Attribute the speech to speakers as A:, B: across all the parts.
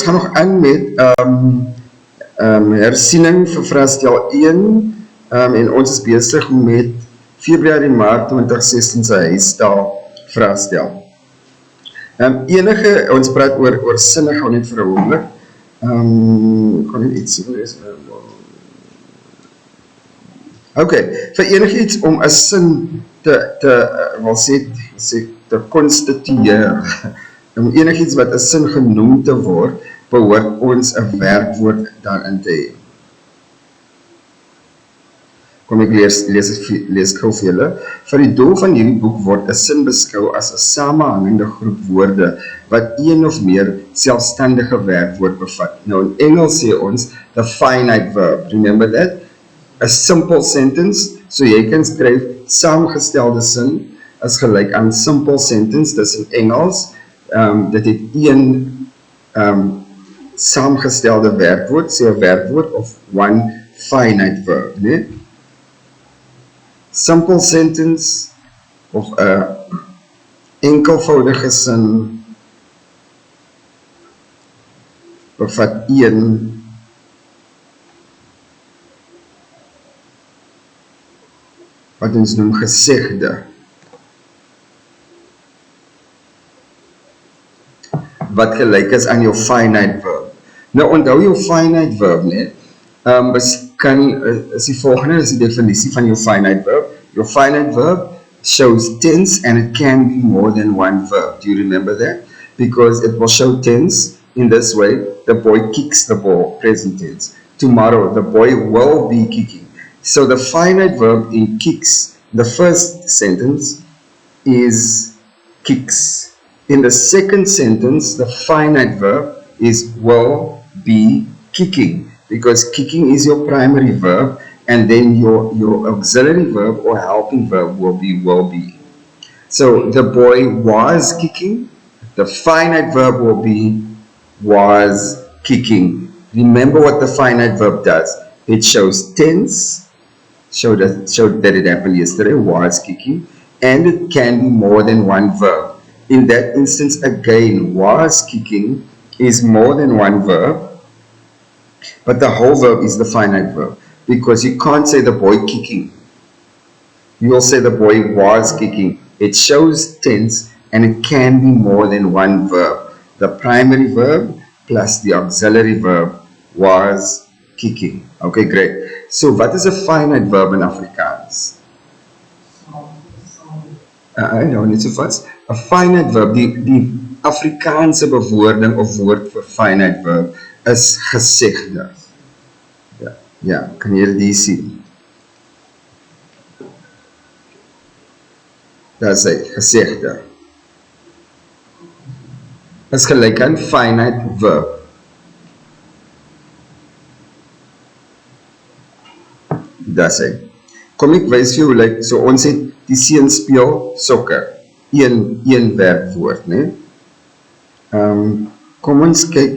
A: ons gaan nog aan met hersiening vir vraestel 1 en ons is besig met Februarie Maart 2016 se huistaal vraestel. Ons praat oor sinne gou net vir 'n oomblik. Kan net iets sien lees. Vir enigiets om 'n sin te konstitueer, om enigiets wat 'n sin genoem te word, behoort ons 'n werkwoord daarin te hê. Kom ek lees gou vir julle. Vir die doel van hierdie boek word 'n sin beskou as 'n samehangende groep woorde wat een of meer selfstandige werkwoord bevat. Nou in Engels sê ons the finite verb. Remember that? A simple sentence, so jy kan skryf saamgestelde sin is gelyk aan simple sentence, dis in Engels. Dit het een saamgestelde werkwoord, sê 'n werkwoord of one finite verb, né? Simple sentence of 'n enkelvoudige sin bevat een wat ons noem gesegde, wat gelyk is aan jou finite verb. Nou onthou jou finite verb net, is die volgende, is die definisie van jou finite verb. Your finite verb shows tense and it can be more than one verb. Do you remember that? Because it will show tense in this way. The boy kicks the ball, present tense. Tomorrow the boy will be kicking. So the finite verb in kicks, the first sentence is kicks. In the second sentence, the finite verb is will be kicking, because kicking is your primary verb, and then your auxiliary verb or helping verb will be. So the boy was kicking, the finite verb will be was kicking. Remember what the finite verb does. It shows tense, showed that it happened yesterday, was kicking, and it can be more than one verb. In that instance, again, was kicking is more than one verb, but the whole verb is the finite verb, because you can't say the boy kicking. You will say the boy was kicking. It shows tense, and it can be more than one verb. The primary verb plus the auxiliary verb was kicking. Okay, great. So what is a finite verb in Afrikaans? No, niet so vast. A finite verb, die Afrikaanse bewoording of woord vir finite verb is gesegde. Ja, kan jy die sien? Dat is hy, gesegde. Is gelyk aan finite verb. Dat is hy. Kom ek wys vir jou, so ons het die seun speel sokker. Een werkwoord, né? Kom ons kyk,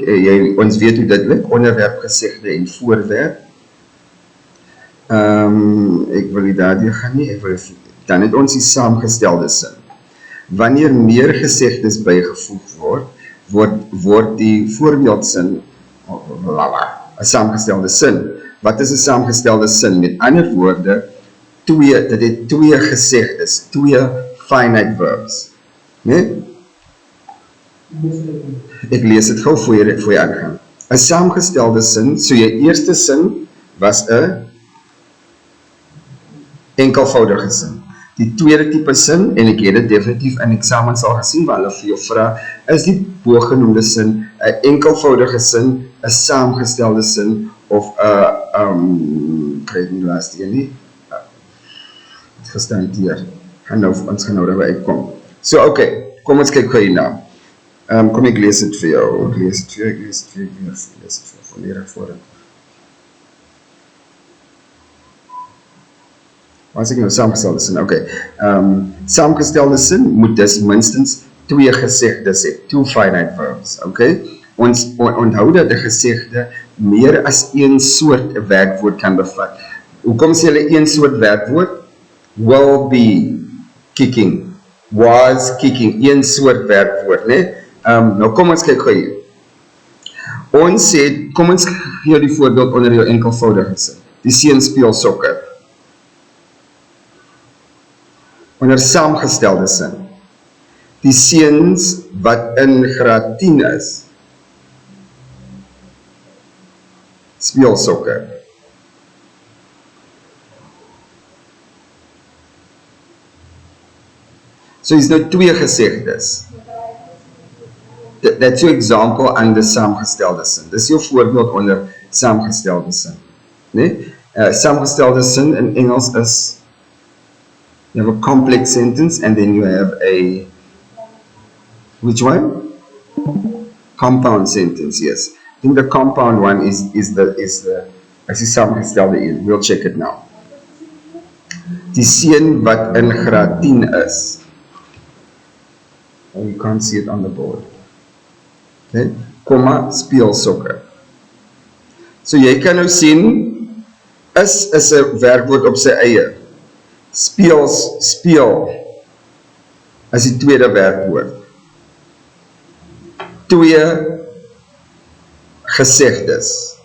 A: ons weet hoe dit lyk, onderwerp, gesegde en voorwerp. Ek wil nie daardie gaan nie, dan het ons die saamgestelde sin. Wanneer meer gesegdes bygevoeg word die voorbeeldsin 'n saamgestelde sin. Wat is 'n saamgestelde sin? Met ander woorde, dit het twee gesegdes, twee finite verbs. Nee? Ek lees dit gou voor jy aangaan. 'n saamgestelde sin, so jou eerste sin was 'n enkelvoudige sin. Die tweede tipe sin, en ek het dit definitief in eksamens al gesien, waar hulle vir jou vra, is die bogenoemde sin 'n enkelvoudige sin, 'n saamgestelde sin, of 'n kry die laaste een nie, gestandeer. Ons gaan nou daarby uitkom. So, okay, kom ons kyk gou hierna. Kom ek lees dit vir jou, ek lees dit volledig voor dit. Wat ek nou saamgestelde sin, okay. Saamgestelde sin moet dus minstens twee gesegdes hê, two finite verbs, okay. Ons onthou dat die gesegde meer as een soort werkwoord kan bevat. Hoekom sê hulle een soort werkwoord? Will be kicking, was kicking, een soort werkwoord, né? Nou kom ons kyk gou hier. Ons sê, kom ons gee die voorbeeld onder jou enkelvoudige sin. Die seun speel sokker. Onder saamgestelde sin. Die seuns wat in graad 10 is, speel sokker. So is nou 2 gesegdes. That's your example under saamgestelde sin. Dis jou voorbeeld onder saamgestelde sin. Nee? Saamgestelde sin in Engels is, you have a complex sentence and then you have a, which one? Compound sentence, yes. I think the compound one is the as die saamgestelde een. We'll check it now. Die seun wat in graad 10 is. Oh, you can't see it on the board. Okay, komma, speel sokker. So jy kan nou sien, is 'n werkwoord op sy eie. Speel is die tweede werkwoord. 2 gesegdes.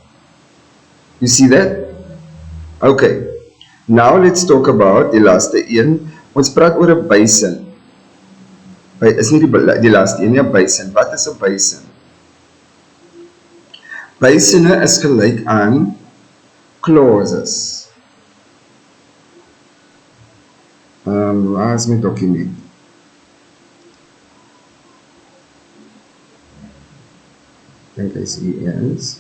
A: You see that? Okay. Now let's talk about die laaste een. Ons praat oor 'n bysin. Is nie die laaste een, nie 'n bysin. Wat is 'n bysin? Bysinne is gelyk aan clauses. Waar is my dokument? I think I see ends.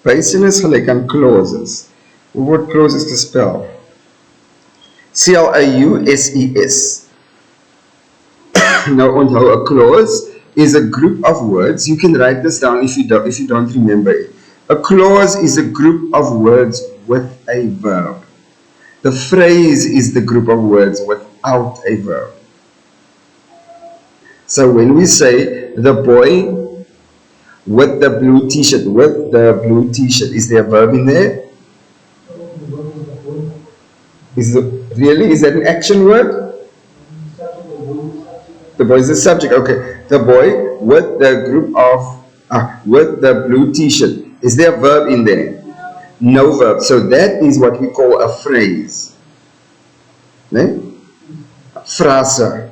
A: Bysinne is gelyk aan clauses. Hoe word clauses gespel? C-L-A-U-S-E-S. Now onthou, a clause is a group of words. You can write this down if you don't remember it. A clause is a group of words with a verb. The phrase is the group of words without a verb. So when we say the boy with the blue t-shirt, is there a verb in there? Is that an action word? The boy is the subject. Okay. The boy with the group of with the blue t-shirt. Is there a verb in there? No verb. So that is what we call a phrase. Nee? Frase.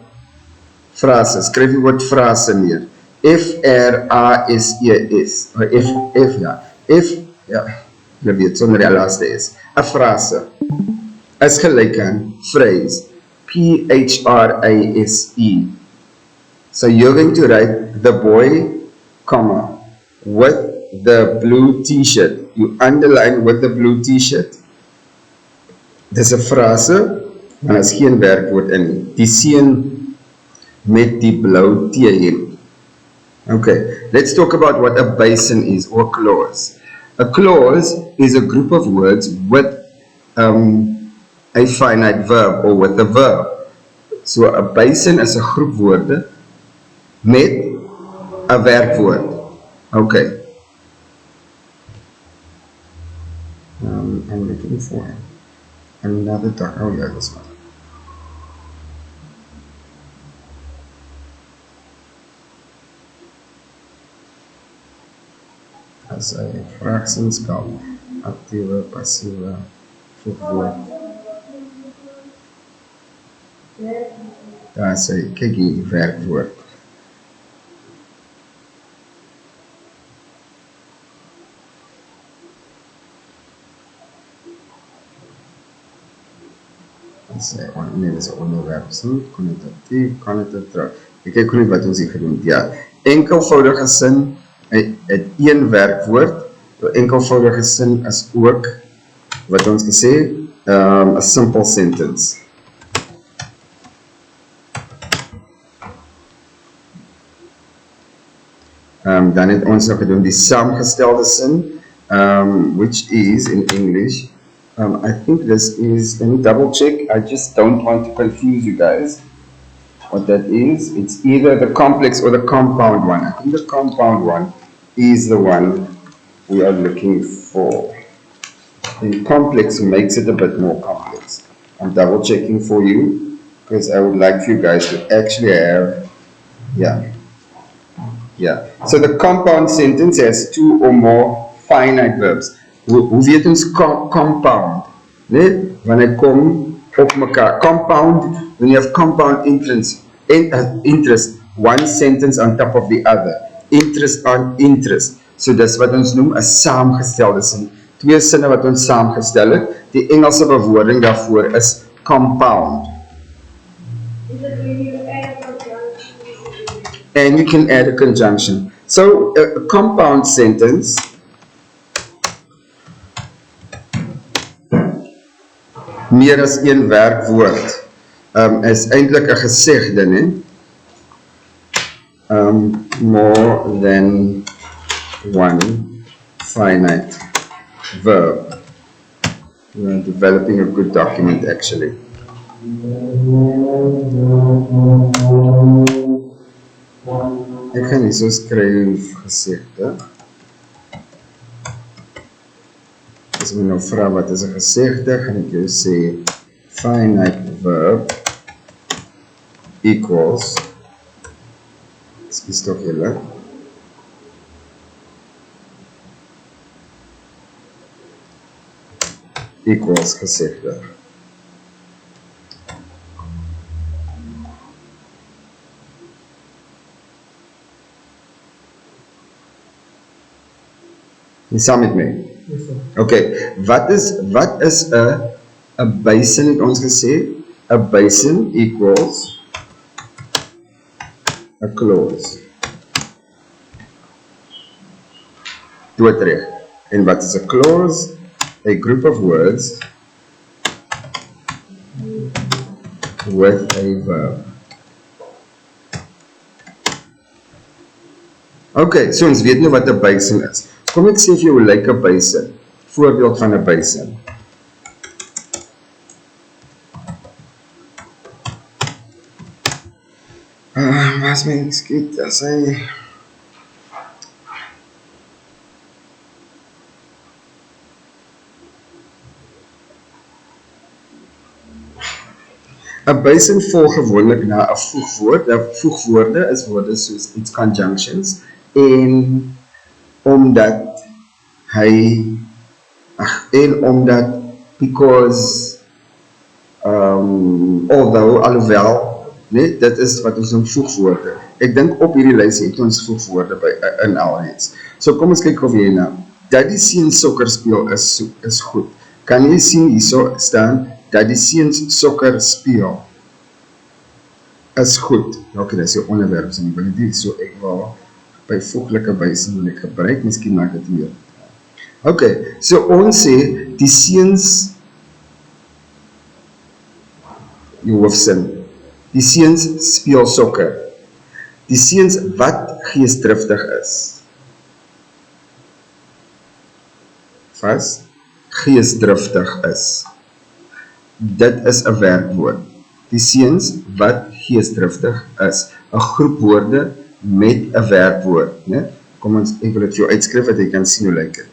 A: Frase. Skryf die woord frase neer. F-R-A-S-E-S. Jy weet, sonder die laaste is. 'n frase is gelyk aan phrase. P-H-R-A-S-E. So you're going to write the boy, comma, with the blue t-shirt. You underline with the blue t-shirt. Dis 'n frase, en daar is geen werkwoord in nie. Die seun met die blou T-hemp. Okay, let's talk about what a bysin is, or clause. A clause is a group of words with a finite verb, or with a verb. So a bysin is 'n groep woorde met 'n werkwoord. Okay. I'm looking for another doc. Oh yeah, this one. As a fraction spel, actiewe, passiewe, voegwoord. Daar is 'n kyk hier werkwoord. Nee, dis 'n onderwerp, konnotatief, konnotatief. Ek kyk hoe wat ons hier gedoen. Ja, enkelvoudige sin het een werkwoord. Enkelvoudige sin is ook wat ons gesê, a simple sentence. Dan het ons nog gedoen die saamgestelde sin, which is in English. I think this is, let me double check, I just don't want to confuse you guys what that is. It's either the complex or the compound one. I think the compound one is the one we are looking for. The complex makes it a bit more complex. I'm double checking for you because I would like for you guys to actually have, yeah, Yeah. So the compound sentence has two or more finite verbs. Hoe weet ons compound? Nee? Wanneer kom op mekaar. Compound, when you have compound interest, one sentence on top of the other. Interest on interest. So dis wat ons noem 'n saamgestelde sin. Twee sinne wat ons saamgestel het. Die Engelse bewoording daarvoor is compound. And you can add a conjunction. So a compound sentence meer as een werkwoord is eintlik 'n gesegde, né? More than one finite verb. We're developing a good document actually. Ek gaan hier so skryf gesegde. As my nou vra wat is 'n gesegde, gaan ek jou sê finite verb equals, ekskuus tog julle, equals gesegde. Jy saam met my? Okay, wat is 'n basin het ons gesê? 'n basin equals 'n clause. Doodreg. En wat is 'n clause? A group of words with a verb. Okay, so ons weet nou wat 'n basin is. Kom ek sê vir jou like 'n basin. Voorbeeld van 'n basin. Was my skiet as hy 'n basin volg gewoonlik na 'n voegwoord. Voegwoorde is woorde soos its conjunctions en omdat because alhoewel, nee, dit is wat ons noem voegwoorde. Ek dink op hierdie lys het ons voegwoorde in alreeds. So kom ons kyk of jy nou. Dat die seuns sokker speel is goed. Kan jy sien hierso staan dat die seuns sokker speel is goed. Okay, dis 'n onderwerp, so ek wil dit so ek wil byvoeglike basin wil ek gebruik, miskien maak dit meer. Okay, so ons sê die seuns, die hoofsin, die seuns speel sokker. Die seuns wat geesdriftig is. Vas? Geesdriftig is. Dit is 'n werkwoord. Die seuns wat geesdriftig is. 'n groep woorde met 'n werkwoord, né? Kom ons, ek wil dit vir jou uitskryf dat jy kan sien hoe lyk dit.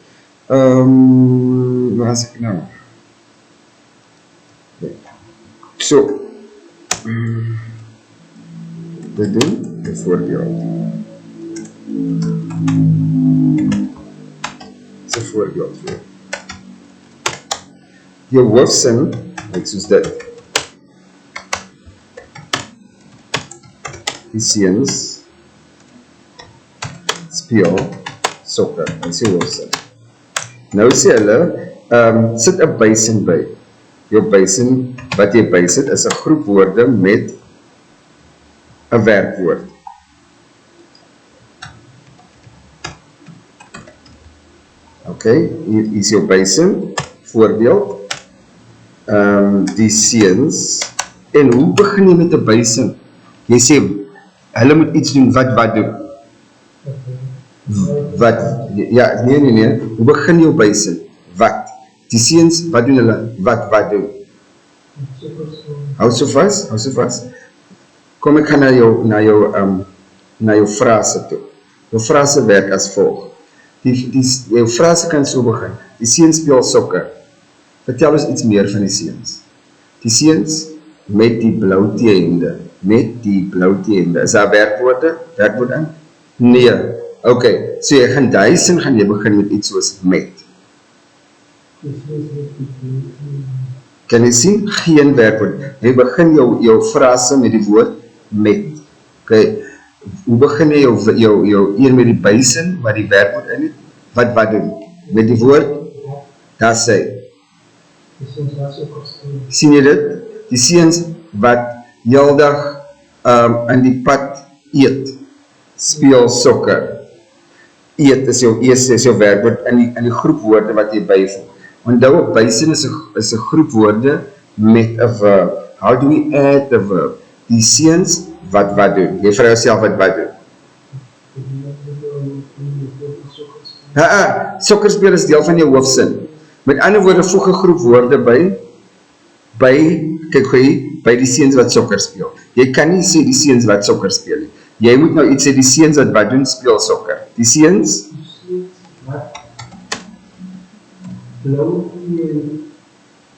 A: Waar is ek nou? So, dit doen, bijvoorbeeld. Dit is 'n voorbeeld vir jou. Jou hoofsin, lyk soos dit. Die seuns speel sokker, dit is die hoofsin. Nou sê hulle, sit 'n basin by. Jou basin, wat jy bysit, is 'n groep woorde met 'n werkwoord. Okay, hier is jou basin, voorbeeld. Die seuns, en hoe begin jy met 'n basin? Jy sê, hulle moet iets doen, wat doen? Wat, ja, nee, hoe begin jou basin? Wat? Die seuns, wat doen hulle? Wat doen? Hou so vas. Kom ek gaan na jou frase toe. Jou frase werk as volg. Jou frase kan so begin. Die seuns speel sokker. Vertel ons iets meer van die seuns. Die seuns met die blou T-hemde. Is daar werkwoord aan? Nee. Okay, so jy gaan die sin gaan jy begin met iets soos met. Kan jy sien? Geen werkwoord. Jy begin jou frase met die woord met. Okay. Hoe begin jy jou een met die bysin, wat die werkwoord in het? Wat doen? Met die woord? Daar sê. Sien jy dit? Die seuns wat heeldag in die pad eet, speel sokker. Eet is jou werkwoord in die groep woorde wat jy byvoeg. Onthou, op bysin is 'n groep woorde met 'n verb. How do we add the verb? Die seuns wat doen? Jy vra jouself wat doen? Sokker speel is deel van jou hoofsin. Met ander woorde, voeg 'n groep woorde kyk gou by die seuns wat sokker speel. Jy kan nie sê die seuns wat sokker speel nie. Jy moet nou iets sê, die seuns wat doen, speel sokker. Die seuns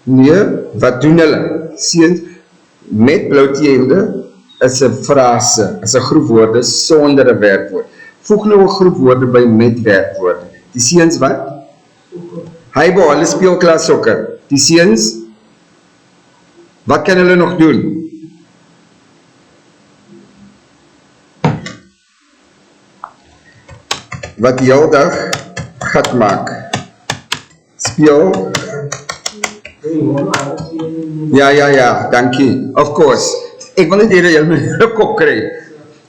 A: nee, wat doen hulle? Seuns met blou T-hemde is 'n frase, is 'n groep woorde sonder 'n werkwoord. Voeg nou 'n groep woorde by met werkwoorde. Die seuns wat? Hulle speel klas sokker. Die seuns, wat kan hulle nog doen? Wat die hele dag gat maak. Speel. Ja, dankie. Of course. Ek wil net hê dat jy my hele kop kry.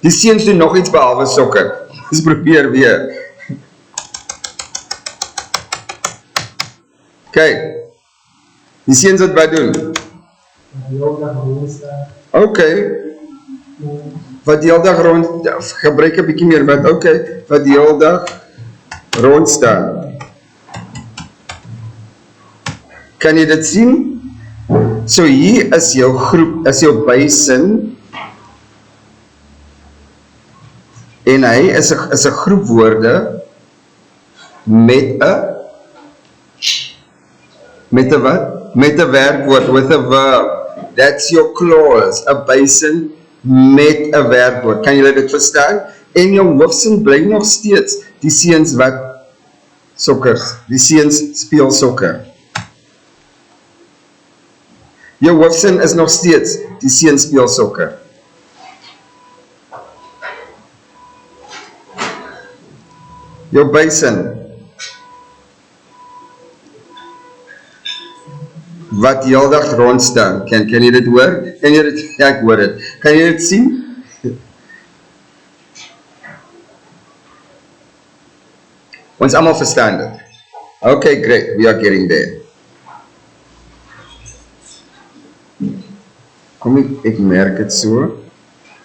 A: Die seuns doen nog iets behalwe sokker. Dus probeer weer. Kyk. Die seuns wat doen? Okay. Wat die hele dag rond, gebruik 'n bietjie meer wat, okay. Wat die hele dag rond staan. Kan jy dit sien? So hier is jou groep, is jou bysin. En hy is 'n groep woorde met 'n wat? Met 'n werkwoord, with a verb. That's your clause, 'n bysin met 'n werkwoord. Kan julle dit verstaan? En jou hoofsin bly nog steeds die seuns wat sokker. Die seuns speel sokker. Jou hoofsin is nog steeds die seuns speel sokker. Jou bysin wat die hele dag rondstaan. Kan jy dit hoor? Ja, ek hoor dit. Kan jy dit sien? Ons almal verstaan dit. Okay, great. We are getting there. Kom ek merk dit so.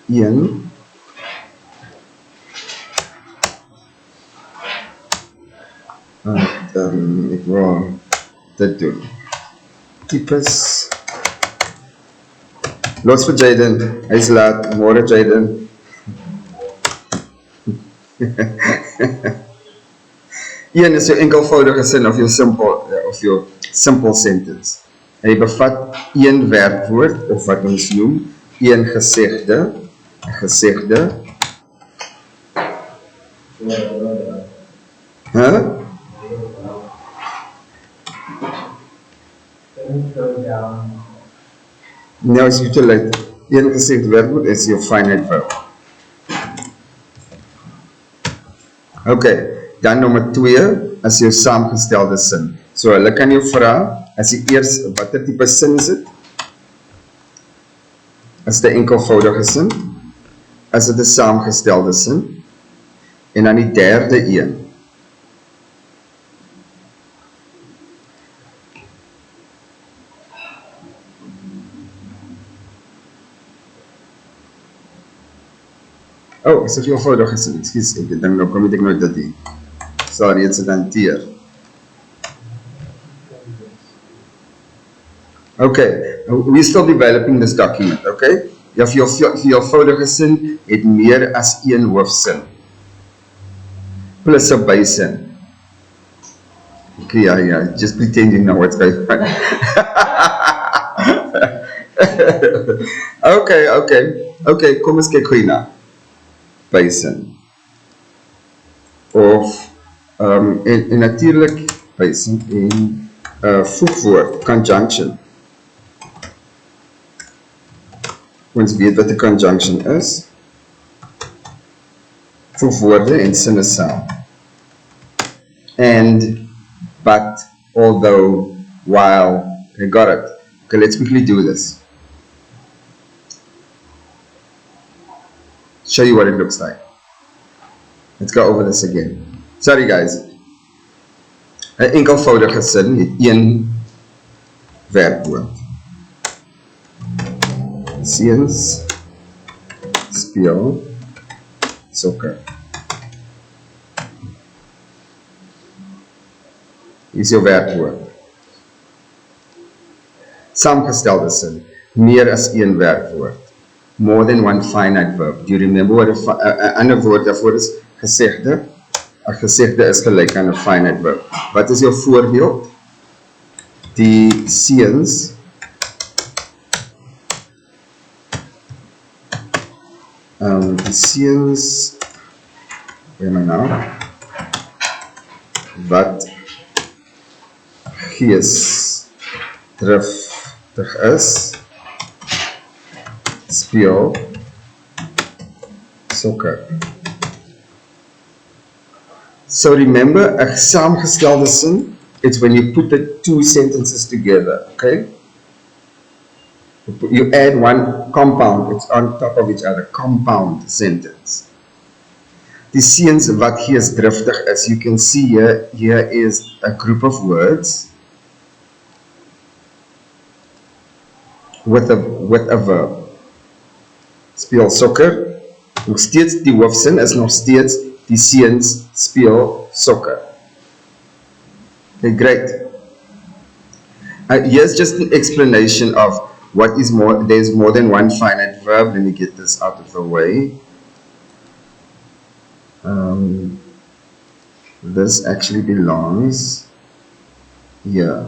A: 1 ek wil dit doen. Types. Los vir Jaden. Hy is laat. Môre Jaden. Een is jou enkelvoudige sin of jou simple sentence. Hy bevat een werkwoord of wat ons noem een gesegde. 'n gesegde. Nou is jy te late. Een gesegde werkwoord is jou finite verb. Okay, dan nommer 2 is jou saamgestelde sin. So hulle kan jou vra, as jy eers watter tipe sin is dit? Is dit 'n enkelvoudige sin? Is dit 'n saamgestelde sin? En dan die derde een. Oh, is 'n veelvoudige sin. Ekskuus, ek dink nou kom ek nooit dit nie. Sorry, dit is hanteer. Okay, we're still developing this document, okay? Jou veelvoudige sin het meer as een hoofsin. Plus 'n bysin. Okay, ja, just pretending now what's going on. Okay, kom ons kyk hierna. Bysin. of en natuurlijk wysing en voegwoord, conjunction. Ons weet wat 'n conjunction is. Voegwoorde en sinne saam. And, but, although, while. Okay, got it. Okay, let's quickly do this. Show you what it looks like. Let's go over this again. Sorry guys. 'n enkelvoudige sin het een werkwoord. Seuns speel sokker. Hier is jou werkwoord. Saamgestelde sin, meer as een werkwoord. More than one finite verb. Do you remember what 'n ander woord daarvoor is? Gesegde. 'n gesegde is gelyk aan 'n finite verb. Wat is jou voorbeeld? Die seuns where am I now? Wat geesdriftig is, speel sokker. So remember, a saamgestelde sin, it's when you put the two sentences together, okay? You add one compound, it's on top of each other, compound sentence. Die seuns wat geesdriftig is, you can see here is a group of words with a verb. Speel sokker, nog steeds die hoofsin is nog steeds die seuns speel sokker. Okay, great. Here's just an explanation of what is more, there's more than one finite verb. Let me get this out of the way. This actually belongs here.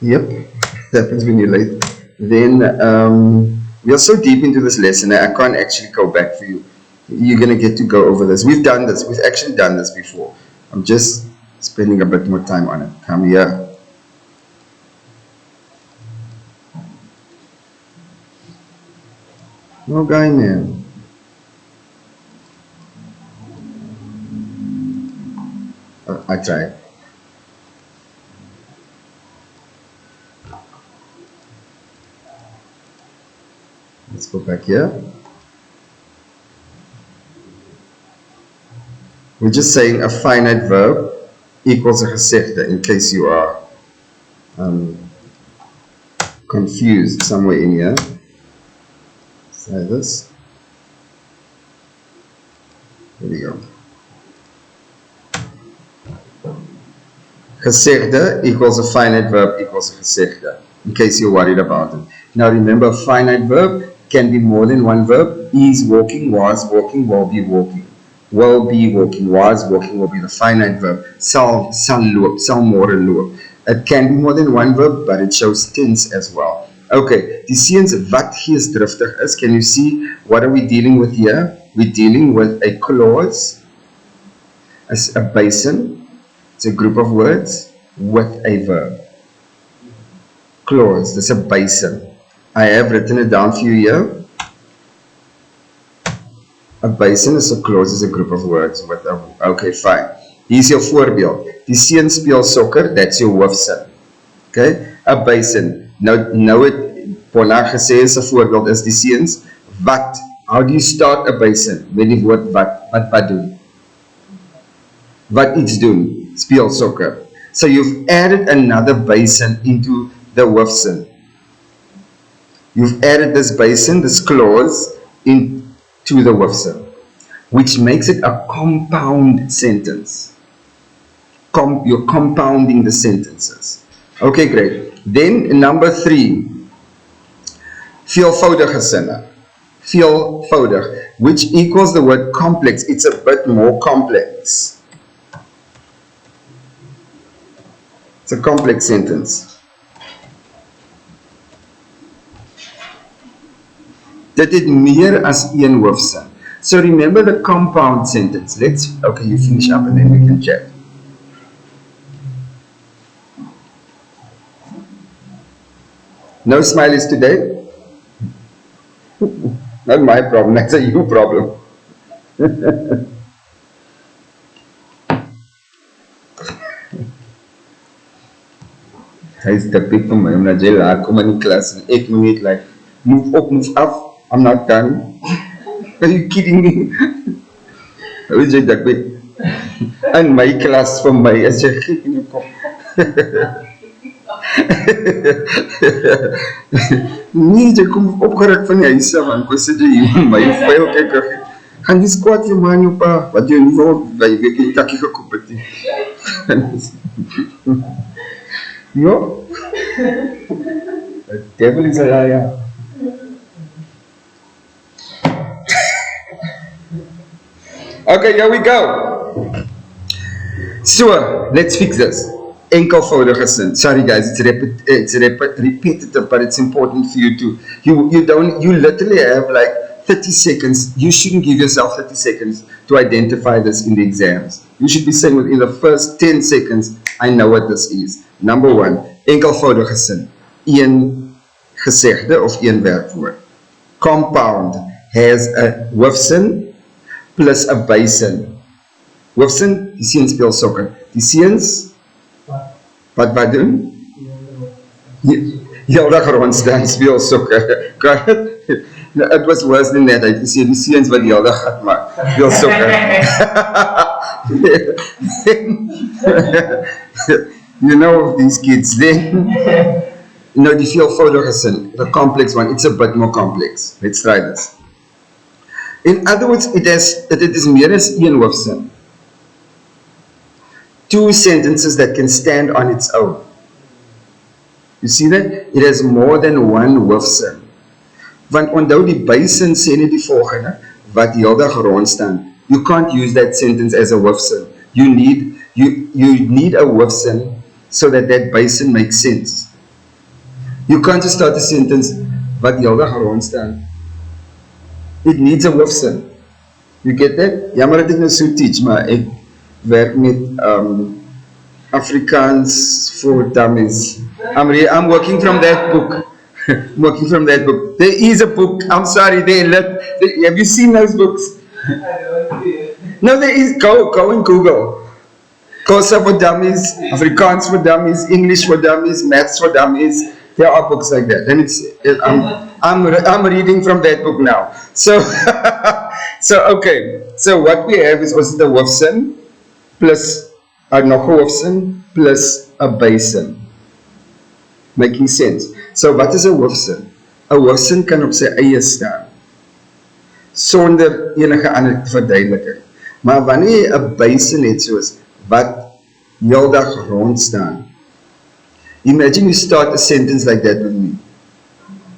A: Yep, that happens when you're late. Then we are so deep into this lesson I can't actually go back for you. You're going to get to go over this. We've done this. We've actually done this before. I'm just spending a bit more time on it. Come here. No guy, man. I tried. Let's go back here. We're just saying a finite verb equals a gesegde, in case you are confused somewhere in here. Say this. There we go. Gesegde equals a finite verb equals a gesegde, in case you're worried about it. Now remember, a finite verb can be more than one verb. Is walking, was walking, will be walking. Will be walking, was walking will be the finite verb. Sal loop, sal môre loop. It can be more than one verb, but it shows tense as well. Okay, die seuns wat geesdriftig is, can you see what are we dealing with here? We're dealing with a clause, as a basin, it's a group of words with a verb. Clause, this is a basin. I have written it down for you here. A basin is a clause, is a group of words with a, okay, fine. Here's your voorbeeld. Die seuns speel sokker, that's your hoofsin. Okay, a basin. Nou het Ponna gesê is 'n voorbeeld is die seuns wat. How do you start a basin? Met die woord wat doen? Wat iets doen? Speel sokker. So you've added another basin into the hoofsin. You've added this basin, this clause, into the hoofsin, which makes it a compound sentence. You're compounding the sentences. Okay, great. Then number 3, veelvoudige sinne. Veelvoudig, which equals the word complex. It's a bit more complex. It's a complex sentence. Dit het meer as een hoofsin. So remember the compound sentence. Okay, you finish up and then we can chat. No smileys today? Not my problem, that's a you problem. Hy is te piek vir my, omdat jy laat kom in die klas en ek moet net like, move op, move af, I'm not done. Are you kidding me? Hoe is jy dat piek? In my klas vir my, as jy gek in die kop. Nee, jy kom opgeruk van die huise, want ek sit jy hier in my vuil, kijk, gaan die squat vir my en jou pa, wat jy nie wil, wat jy weet, jy takkie gekoop het nie. Ja. The devil is a liar. Okay, here we go. So, let's fix this. Enkelvoudige sin. Sorry guys, it's repetitive, but it's important for you to, you literally have like 30 seconds. You shouldn't give yourself 30 seconds to identify this in the exams. You should be saying within the first 10 seconds, I know what this is. Number one, enkelvoudige sin. Een gezegde of een werkwoord. Compound has a hoofsin plus a bysin. Hoofsin, die seuns speel sokker. Die seuns, wat doen? Heel dag rondstaan, speel sokker. It was worse than that. I see die seuns wat heel dag gaat maak, speel sokker. You know these kids, then, die veelvoudige sin, the complex one, it's a bit more complex. Let's try this. In other words, it is meer as een hoofsin. Two sentences that can stand on its own. You see that? It has more than one hoofsin. Want onthou die bysin sê net die volgende, wat heeldag rondstaan. You can't use that sentence as a hoofsin. You need a hoofsin so that bysin makes sense. You can't just start a sentence wat heeldag rondstaan. It needs a hoofsin. You get that? Jammer dat ek nou so teach, maar ek werk met Afrikaans for dummies. I'm working from that book. I'm working from that book. There is a book. I'm sorry. Have you seen those books? I don't see it. No, there is. Go and Google. Kosa for dummies, Afrikaans for dummies, English for dummies, maths for dummies. There are books like that, and I'm reading from that book now. So, okay. So what we have is also the hoofsin plus nog 'n hoofsin plus a bysin. Making sense. So wat is 'n hoofsin? 'n Hoofsin kan op sy eie staan, sonder enige ander verduideliking. Maar wanneer jy 'n bysin het soos wat heeldag rondstaan. Imagine you start a sentence like that with me.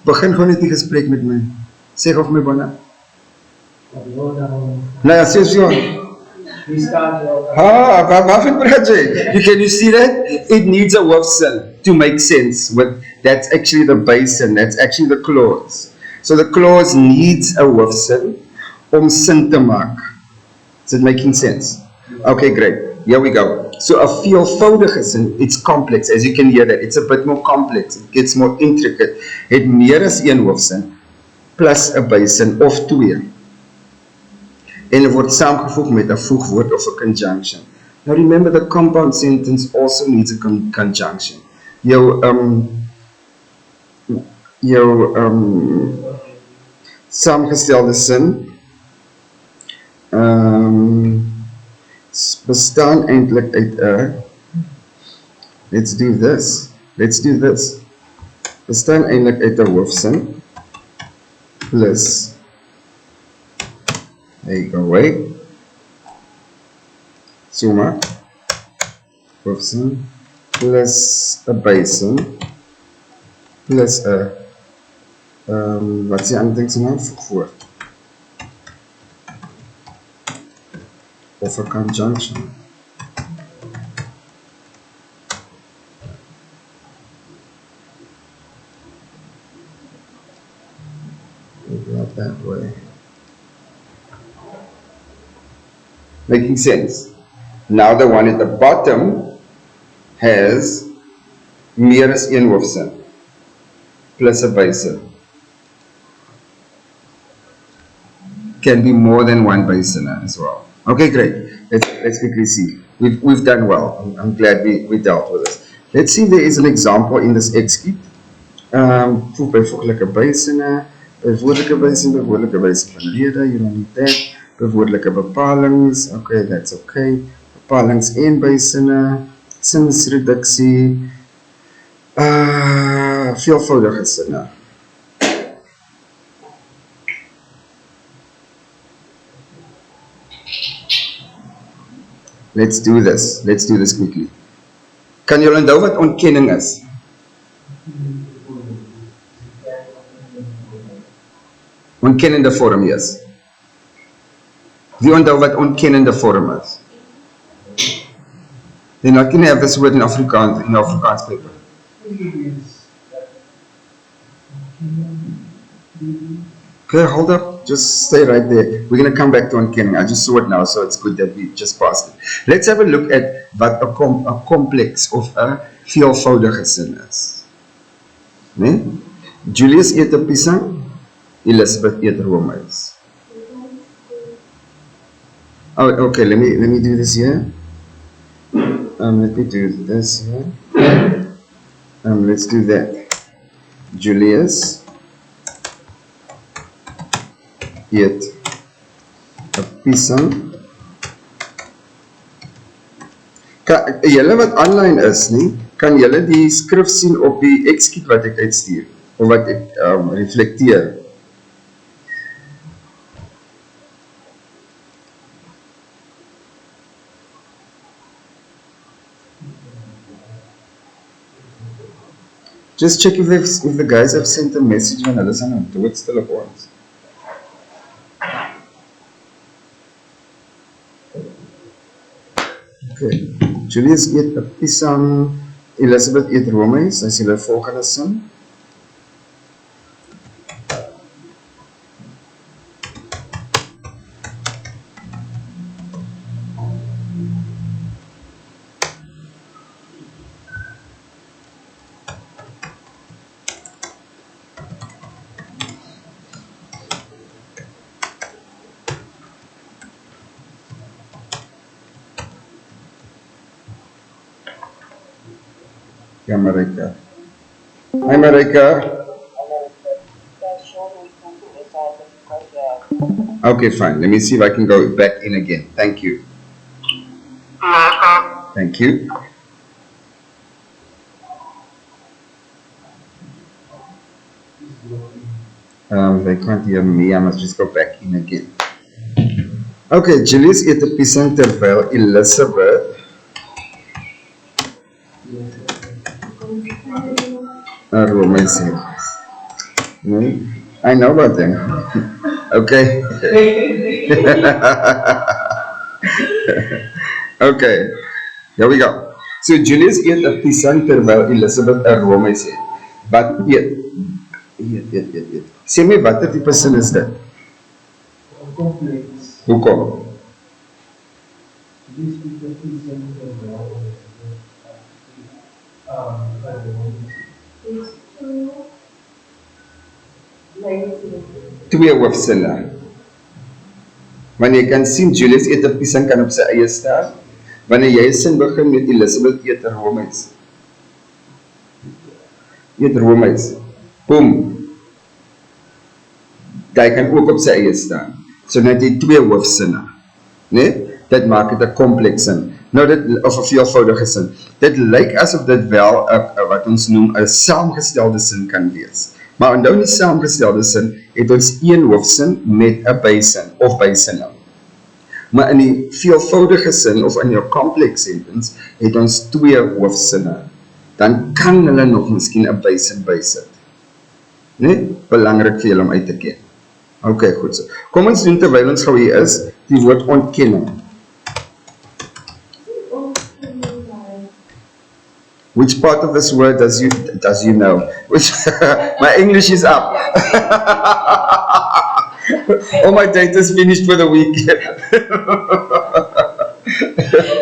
A: Begin gewoon net die gesprek met my. Sê of my bana. Nou ja, sê so. Waarvan praat jy? Can you see that? It needs a hoofsin to make sense. That's actually the bysin. That's actually the clause. So the clause needs a hoofsin om sin te maak. Is it making sense? Okay, great. Here we go. So a veelvoudige sin, it's complex. As you can hear that, it's a bit more complex. It gets more intricate. Het meer as een hoofsin plus 'n bysin of twee. En het word saamgevoeg met 'n voegwoord of 'n conjunction. Now remember, the compound sentence also needs a conjunction. Saamgestelde sin bestaan eintlik uit 'n, let's do this, bestaan eintlik uit 'n hoofsin plus, there you go, wait, so maar, hoofsin plus 'n bysin plus 'n, wat is die ander ding se naam? Voegwoord. Of a conjunction. Not that way. Making sense? Now the one at the bottom has meer as een hoofsin plus a bysin. Can be more than one bysin as well. Okay, great. Let's quickly see. We've done well. I'm glad we dealt with this. Let's see, there is an example in this X-kit. Voor bijvoeglijke bysinne, bijvoorbeeldige bysin van rede, you don't need that. Bijvoorbeeldige bepalings, okay, that's okay. Bepalings en bysinne, sinsreduksie, veelvoudige sinne. Let's do this quickly. Kan julle onthou wat ontkenning is? Ontkennende vorm, yes. Wie onthou wat ontkennende vorm is? They're not going to have this word in Afrikaans paper. Okay, hold up. Just stay right there. We're going to come back to ontkenning. I just saw it now, so it's good that we just passed it. Let's have a look at what a complex of a veelvoudige sin is. Nee? Julius eet 'n pisang, Elizabeth eet roomys. Oh, okay, let me do this here. Let me do this here. Let's do that. Julius eet 'n pisang. Julle wat online is, nie, kan julle die skrif sien op die X-kit wat ek uitstuur, of wat ek reflecteer. Just check if the guys have sent a message when hulle sal do it still at once. Okay, Julius eet 'n pisang, Elizabeth eet roomys, as julle volgende sin. Ja, Marika. Hi, Marika. Okay, fine. Let me see if I can go back in again. Thank you. Thank you. They can't hear me. I must just go back in again. Okay, Julius eet 'n pisang terwyl Elizabeth romance. I know about them. Okay. Okay. Here we go. So Julius eet 'n pisang terwyl Elizabeth 'n romance het. But eet. Sê my watter tipe sin is dit? Hoekom? Twee hoofsinne. Wanneer jy kan sien Julius eet 'n pisang kan op sy eie staan. Wanneer jy 'n sin begin met Elizabeth eet 'n roomys. Eet roomys. Boom. Jy kan ook op sy eie staan. So net die twee hoofsinne. Nee? Dit maak dit 'n kompleks sin. Nou dit of 'n veelvoudige sin. Dit lyk asof dit wel 'n wat ons noem 'n saamgestelde sin kan wees. Maar onthou die saamgestelde sin het ons een hoofsin met 'n bysin of bysinne. Maar in die veelvoudige sin of in jou complex sentence het ons twee hoofsinne. Dan kan hulle nog miskien 'n bysin bysit. Nee? Belangrik vir julle om uit te ken. Okay, goed so. Kom ons doen terwyl ons gou hier is, die woord ontkenning. Which part of this word does you know? Which my English is up. All my data is finished for the week.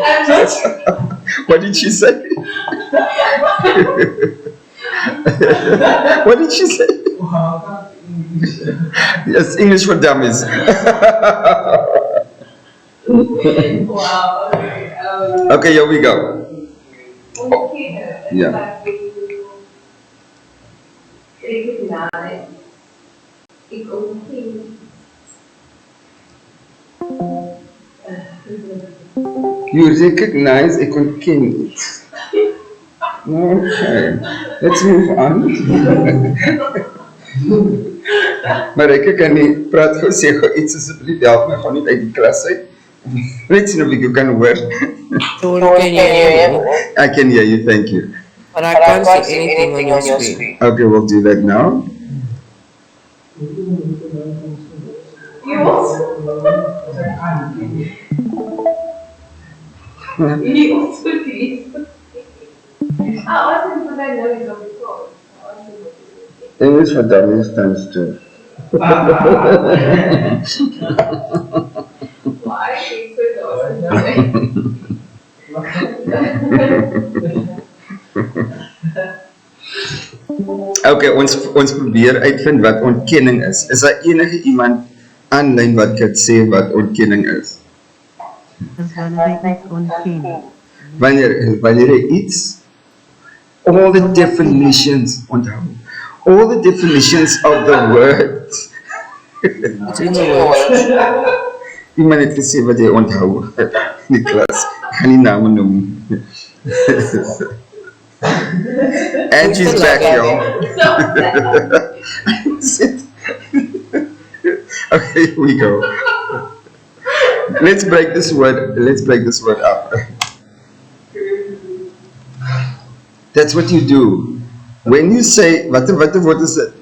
B: I'm not sure.
A: What did she say? What did she say? Yes, English for dummies.
B: Wow, okay.
A: Okay, here we go.
B: Okay,
A: Yeah.
B: recognize. Ik ontken.
A: You recognize a conkin. Okay, let's move on. Maar ek kan nie praat gou sê gou iets asseblief help my gaan nie uit die klas uit. Let's see if you can hear.
C: Sean, can you hear me?
A: I can hear you, thank you.
C: But I can't see anything on your screen.
A: Okay, we'll do that now.
B: You also? You also did. I wasn't what I know is on the phone.
A: English for dummies times 2.
B: Why?
A: Okay, ons probeer uitvind wat ontkenning is. Is daar enige iemand aanlyn wat kan sê wat ontkenning is? Wanneer jy iets, all the definitions onthou. All the definitions of the word.
C: It's in the word.
A: Iemand het gesê wat jy onthou in die klas. Ek gaan nie name noem. Angie's back, y'all. Okay, here we go. Let's break this word up. That's what you do. When you say, what is it?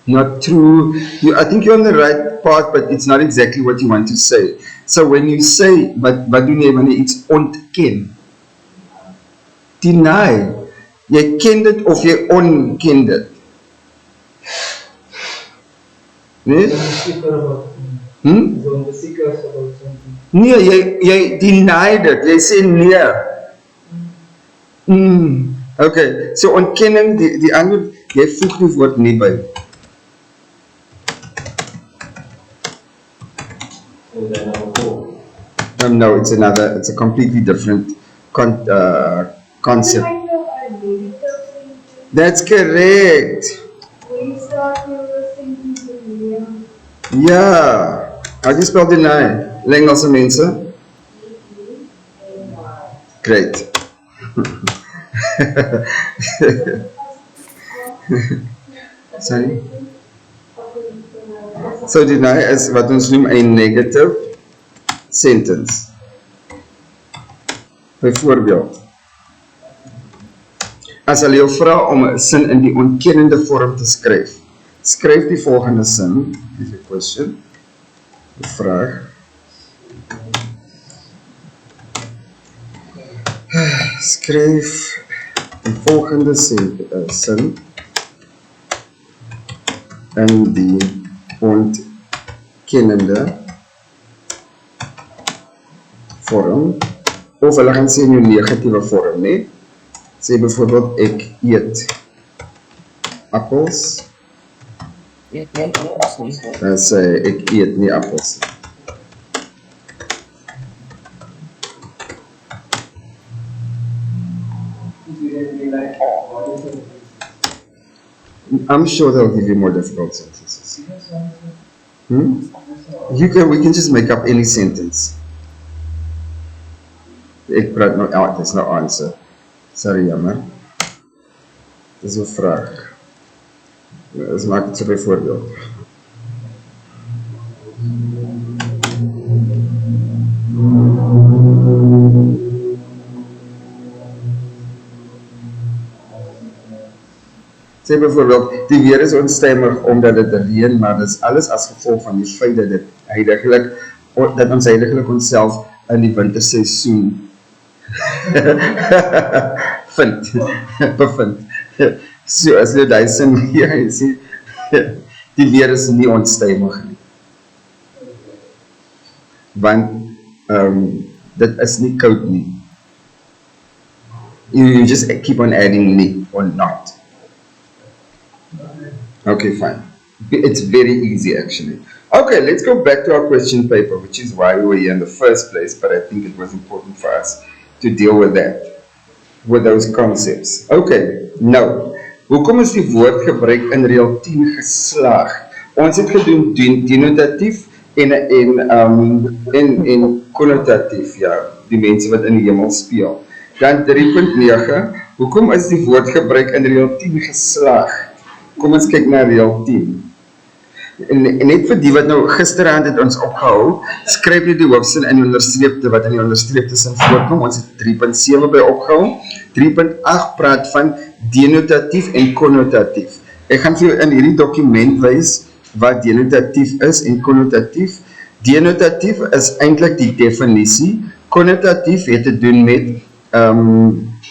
A: Not true. I think you're on the right path, but it's not exactly what you want to say. So when you say, wat doen jy wanneer iets ontken? Deny. Jy ken dit of jy onken dit. Nee? Nee, jy deny dit. Jy sê nee. Okay, so ontkenning, die ander, jy voeg die woord nie by. No, it's a completely different concept. That's correct. Yeah. How do you spell deny? Engelse mense? Great. Sorry. So deny is wat ons noem 'n negative sentence. Byvoorbeeld, as hulle jou vra om 'n sin in die ontkennende vorm te skryf, skryf die volgende sin, is 'n question, 'n vraag. Skryf die volgende sin in die ontkennende vorm, of hulle gaan sê in jou negatiewe vorm, nee? Sê byvoorbeeld, ek eet appels. Dan sê ek eet nie appels. I'm sure they'll give you more difficult sentences. We can just make up any sentence. Ek praat nou uit, dis nou answer. Sorry, jammer. Dis 'n vraag. Dis maak dit so byvoorbeeld. Sê byvoorbeeld, die weer is onstuimig omdat dit reën, maar dit is alles as gevolg van die feit dat ons heiliglik onsself in die winterseisoen bevind. So as jy daai sin hier jy sien, die weer is nie onstuimig nie. Want dit is nie koud nie. You just keep on adding nie or not. Okay, fine. It's very easy actually. Okay, let's go back to our question paper, which is why we were here in the first place, but I think it was important for us to deal with that, with those concepts. Okay, nou, hoekom is die woord gebruik in reël 10 geslaag? Ons het gedoen denotatief en konnotatief, ja, die mense wat in die hemel speel. Dan 3.9, hoekom is die woord gebruik in reël 10 geslaag? Kom ons kyk na reël 10. En net vir die wat nou gisterand het ons opgehou, skryf jy die hoofsin in die onderstreepte wat in die onderstreepte sin voorkom. Ons het 3.7 by opgehou. 3.8 praat van denotatief en konnotatief. Ek gaan vir jou in hierdie dokument wys wat denotatief is en konnotatief. Denotatief is eintlik die definisie. Konnotatief het te doen met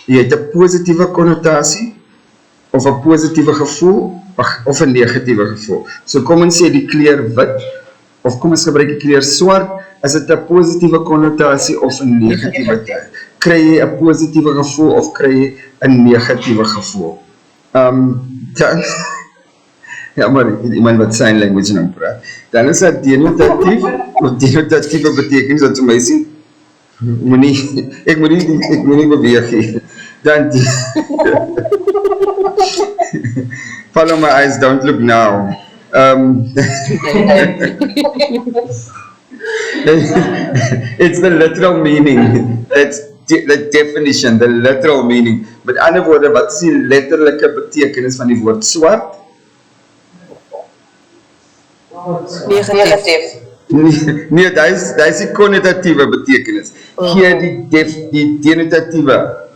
A: jy het 'n positiewe konnotasie of 'n positiewe gevoel of 'n negatiewe gevoel. So kom ons sê die kleur wit, of kom ons gebruik die kleur swart, is dit 'n positiewe konnotasie of 'n negatiewe? Kry jy 'n positiewe gevoel of kry jy 'n negatiewe gevoel? Dan, ja maar iemand wat sign language nou praat, dan is dat denotatief, of denotatiewe betekenis wat vir my sien, ek moet nie beweeg nie. Dan follow my eyes, don't look now. It's the literal meaning. That's the definition, the literal meaning. Met ander woorde, wat is die letterlike betekenis van die woord swart?
C: Negatief.
A: Nee, daar is die konnotatiewe betekenis. Hier die denotatiewe.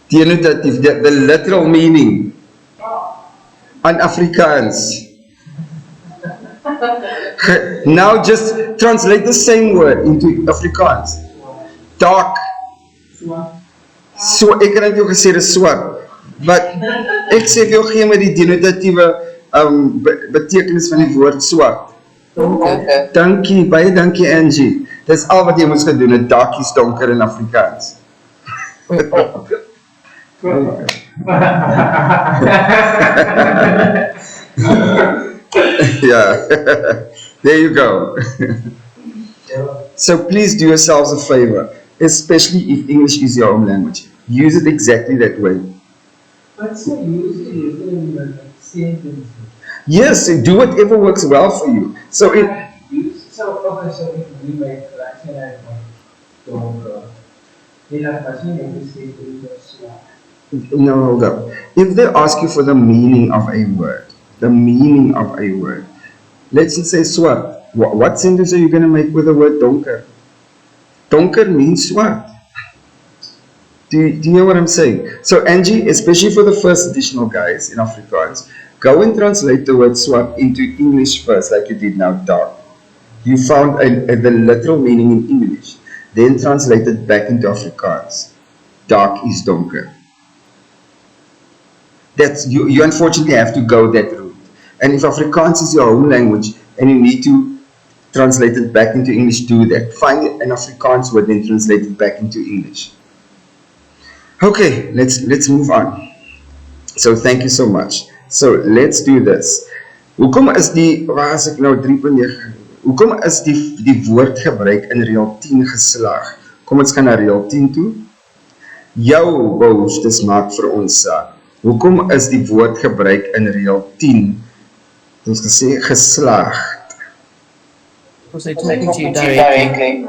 A: Denotative, the literal meaning on Afrikaans. Now just translate the same word into Afrikaans. Dark. So ek het jou gesê dis swart. But ek sê jou gee my die denotatiewe betekenis van die woord swart. Dankie, baie dankie Angie. Dis al wat jy moes gedoen het, dark is donker in Afrikaans. Yeah, there you go. So please do yourselves a favor, especially if English is your own language. Use it exactly that way.
D: But so usually in the sentence.
A: Yes, do whatever works well for you. So it.
D: So if we make fraction and don't, then I assume we say
A: No, hold up. If they ask you for the meaning of a word, let's just say swart. What sentence are you going to make with the word donker? Donker means swart. Do you know what I'm saying? So Angie, especially for the first additional guys in Afrikaans, go and translate the word swart into English first, like you did now, dark. You found the literal meaning in English, then translate it back into Afrikaans. Dark is donker. That's you unfortunately have to go that route. And if Afrikaans is your own language and you need to translate it back into English, do that. Find an Afrikaans word and translate it back into English. Okay, let's move on. So thank you so much. So let's do this. Hoekom is die Hoekom is die woord gebruik in reël 10 geslaag? Kom ons gaan na reël 10 toe. Jou behoeftes maak vir ons saak. Hoekom is die woord gebruik in reël 10? Ons gesê geslaagd.
C: Was they talking to you directly?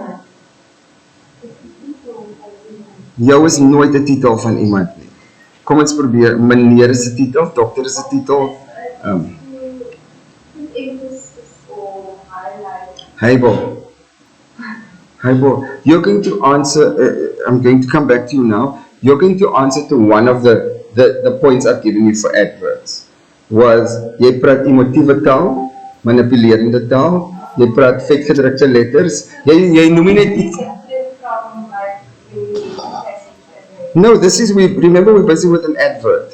A: Jou is nooit 'n titel van iemand nie. Kom ons probeer. Meneer is 'n titel, dokter is 'n titel. Heibo, you're going to answer, I'm going to come back to you now. You're going to answer to one of the points I've given you for adverbs. Was, jy praat emotiewe taal, manipulerende taal, jy praat vetgedrukte letters, jy noem nie net iets. No, this is, we remember we're busy with an adverb.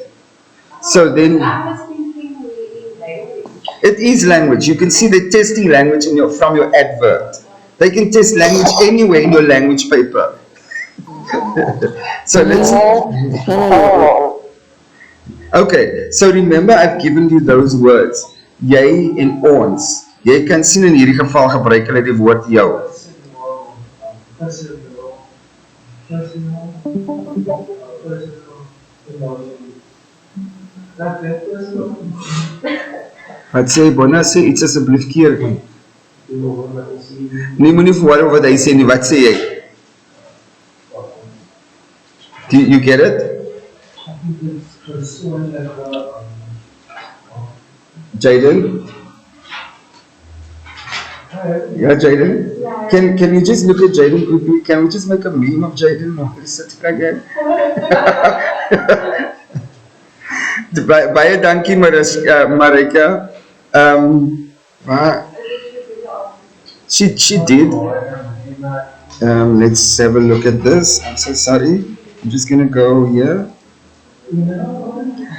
A: So then,
B: I was thinking we language.
A: it is language. You can see they're testing language in from your advert. They can test language anywhere in your language paper. So let's. Okay, so remember I've given you those words. Jy en ons. Jy kan sien in hierdie geval gebruik hulle die woord jou. Wat sê Bona, sê iets asseblief keer. Nee, moenie verwar wat hy sê nie, wat sê jy? Do you get it? Jaden? Yeah, Jaden? Can you just look at Jaden quickly? Can we just make a meme of Jaden? Baie dankie Marika. She did. Let's have a look at this. I'm so sorry. I'm just gonna go here.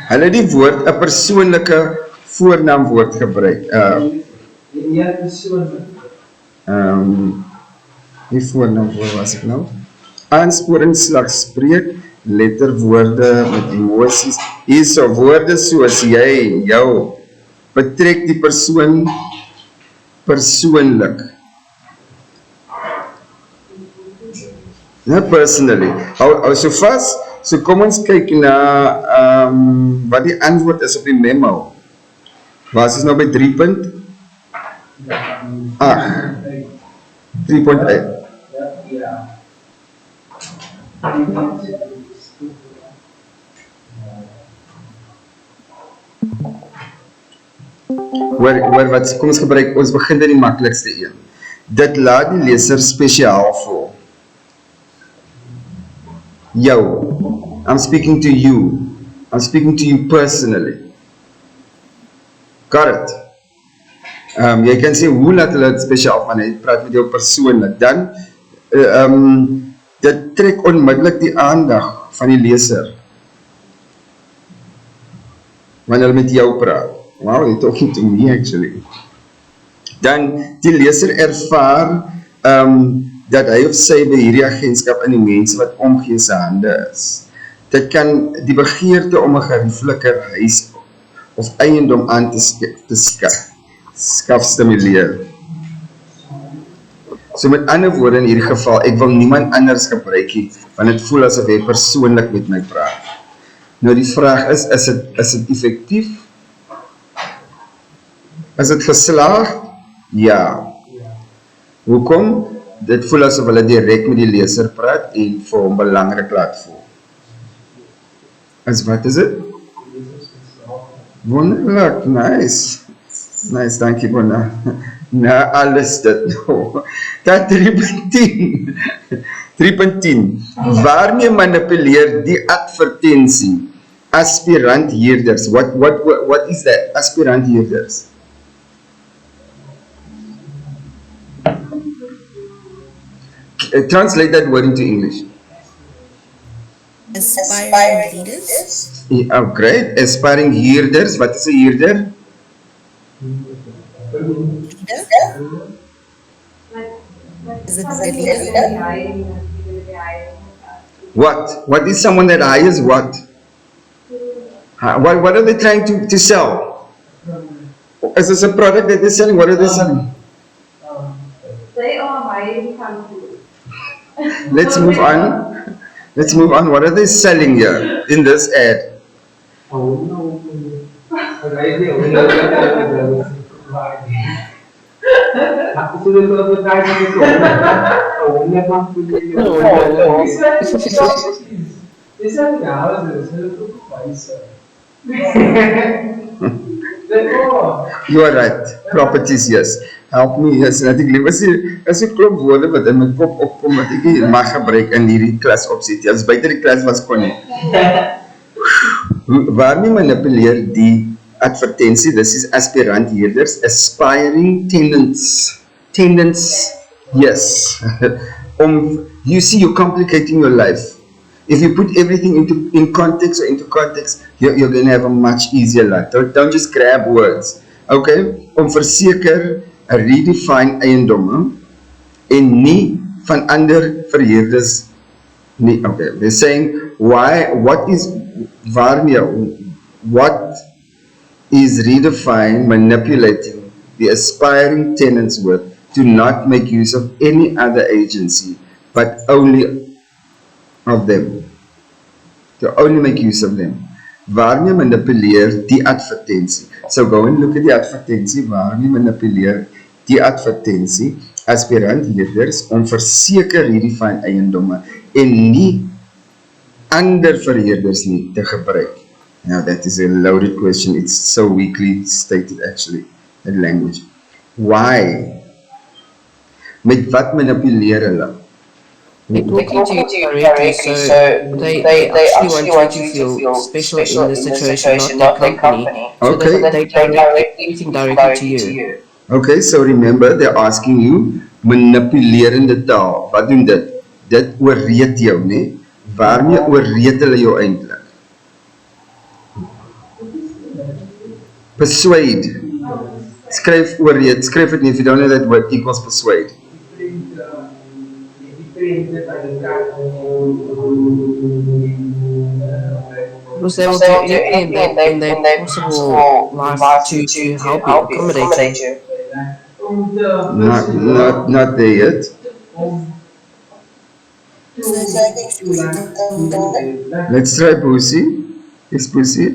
A: Hulle die woord 'n persoonlike voornaamwoord gebruik. Die voornaamwoord was ek nou. Aansporingsslag spreek, letterwoorde met emosies. Hierso woorde soos jy, jou, betrek die persoon persoonlik. Ja, personally. Hou so vas. So kom ons kyk na wat die antwoord is op die memo. Waar is nou by 3.8? 3.8. Waar wat kom ons gebruik, ons begin met die maklikste een. Dit laat die leser spesiaal voel. Jou. I'm speaking to you. I'm speaking to you personally. Got it? Jy kan sê, hoe laat hulle het spesiaal van, hy praat met jou persoonlik. Dan, dit trek onmiddellik die aandag van die leser. Wanneer hulle met jou praat. Wow, you're talking to me actually. Dan, die leser ervaar, dat hy of sy by hierdie agentskap in die mense wat omgee sy hande is. Dit kan die begeerte om 'n gerieflike huis of eiendom aan te skaf stimuleer. So met ander woorde in hierdie geval, ek wil niemand anders gebruik nie, want dit voel asof hy persoonlik met my praat. Nou die vraag is dit effektief? Is dit geslaag? Ja. Hoekom? Dit voel asof hulle direk met die leser praat en vir hom belangrik laat voel. Wat is dit? Wonderlik, nice. Nice, dankie Bona. Na alles dit. Dat 3.10. 3.10. Waarmee manipuleer die advertensie aspirant huurders? What is that? Aspirant huurders. Translate that word into English.
C: Aspiring leaders?
A: Yeah, oh, great. Aspiring huurders. Wat is 'n huurder?
C: Is it a leader?
A: What is someone that hires what? What are they trying to sell? Is this a product that they're selling? What are they selling?
B: They are hiring companies.
A: Let's move on. Let's move on. What are they selling here in this ad? You are right. Properties, yes. Help me, yes. En ek lief, as jy klop woorde wat in my kop opkom, wat ek nie mag gebruik in hierdie klas opset. As buiten die klas was kon nie. Waarmee manipuleer die advertensie? This is aspirant huurders, aspiring tenants. Tenants, yes. You see, you're complicating your life. If you put everything into in context or into context, you're going to have a much easier life. Don't just grab words. Okay? Om verseker, redefine eiendomme en nie van ander verhuurders nie. Okay, they're saying why, what is redefine manipulating the aspiring tenants with to not make use of any other agency but only of them, to only make use of them. Waarmee manipuleer die advertentie? So go and look at die advertentie. Waarmee manipuleer die advertentie aspirant leerders om verseker hierdie fyn eiendomme en nie ander verhuurders nie te gebruik? Now that is a loaded question. It's so weakly stated actually, that language. Why? Met wat manipuleer hulle?
C: They're talking to you directly, so they actually want you to feel special in the situation, not their company. So
A: Okay.
C: they directly speaking directly to you.
A: Okay, so remember, they're asking you manipulerende taal. Wat doen dit? Dit oorreed jou, nee? Waarmee oorreed hulle jou eintlik? Persuade. Skryf oorreed. Skryf dit nie, if you don't know that word equals persuade.
C: Because they will do anything in their possible life to help you, accommodate you.
A: Not there yet. Let's try Pussy. Is Pussy?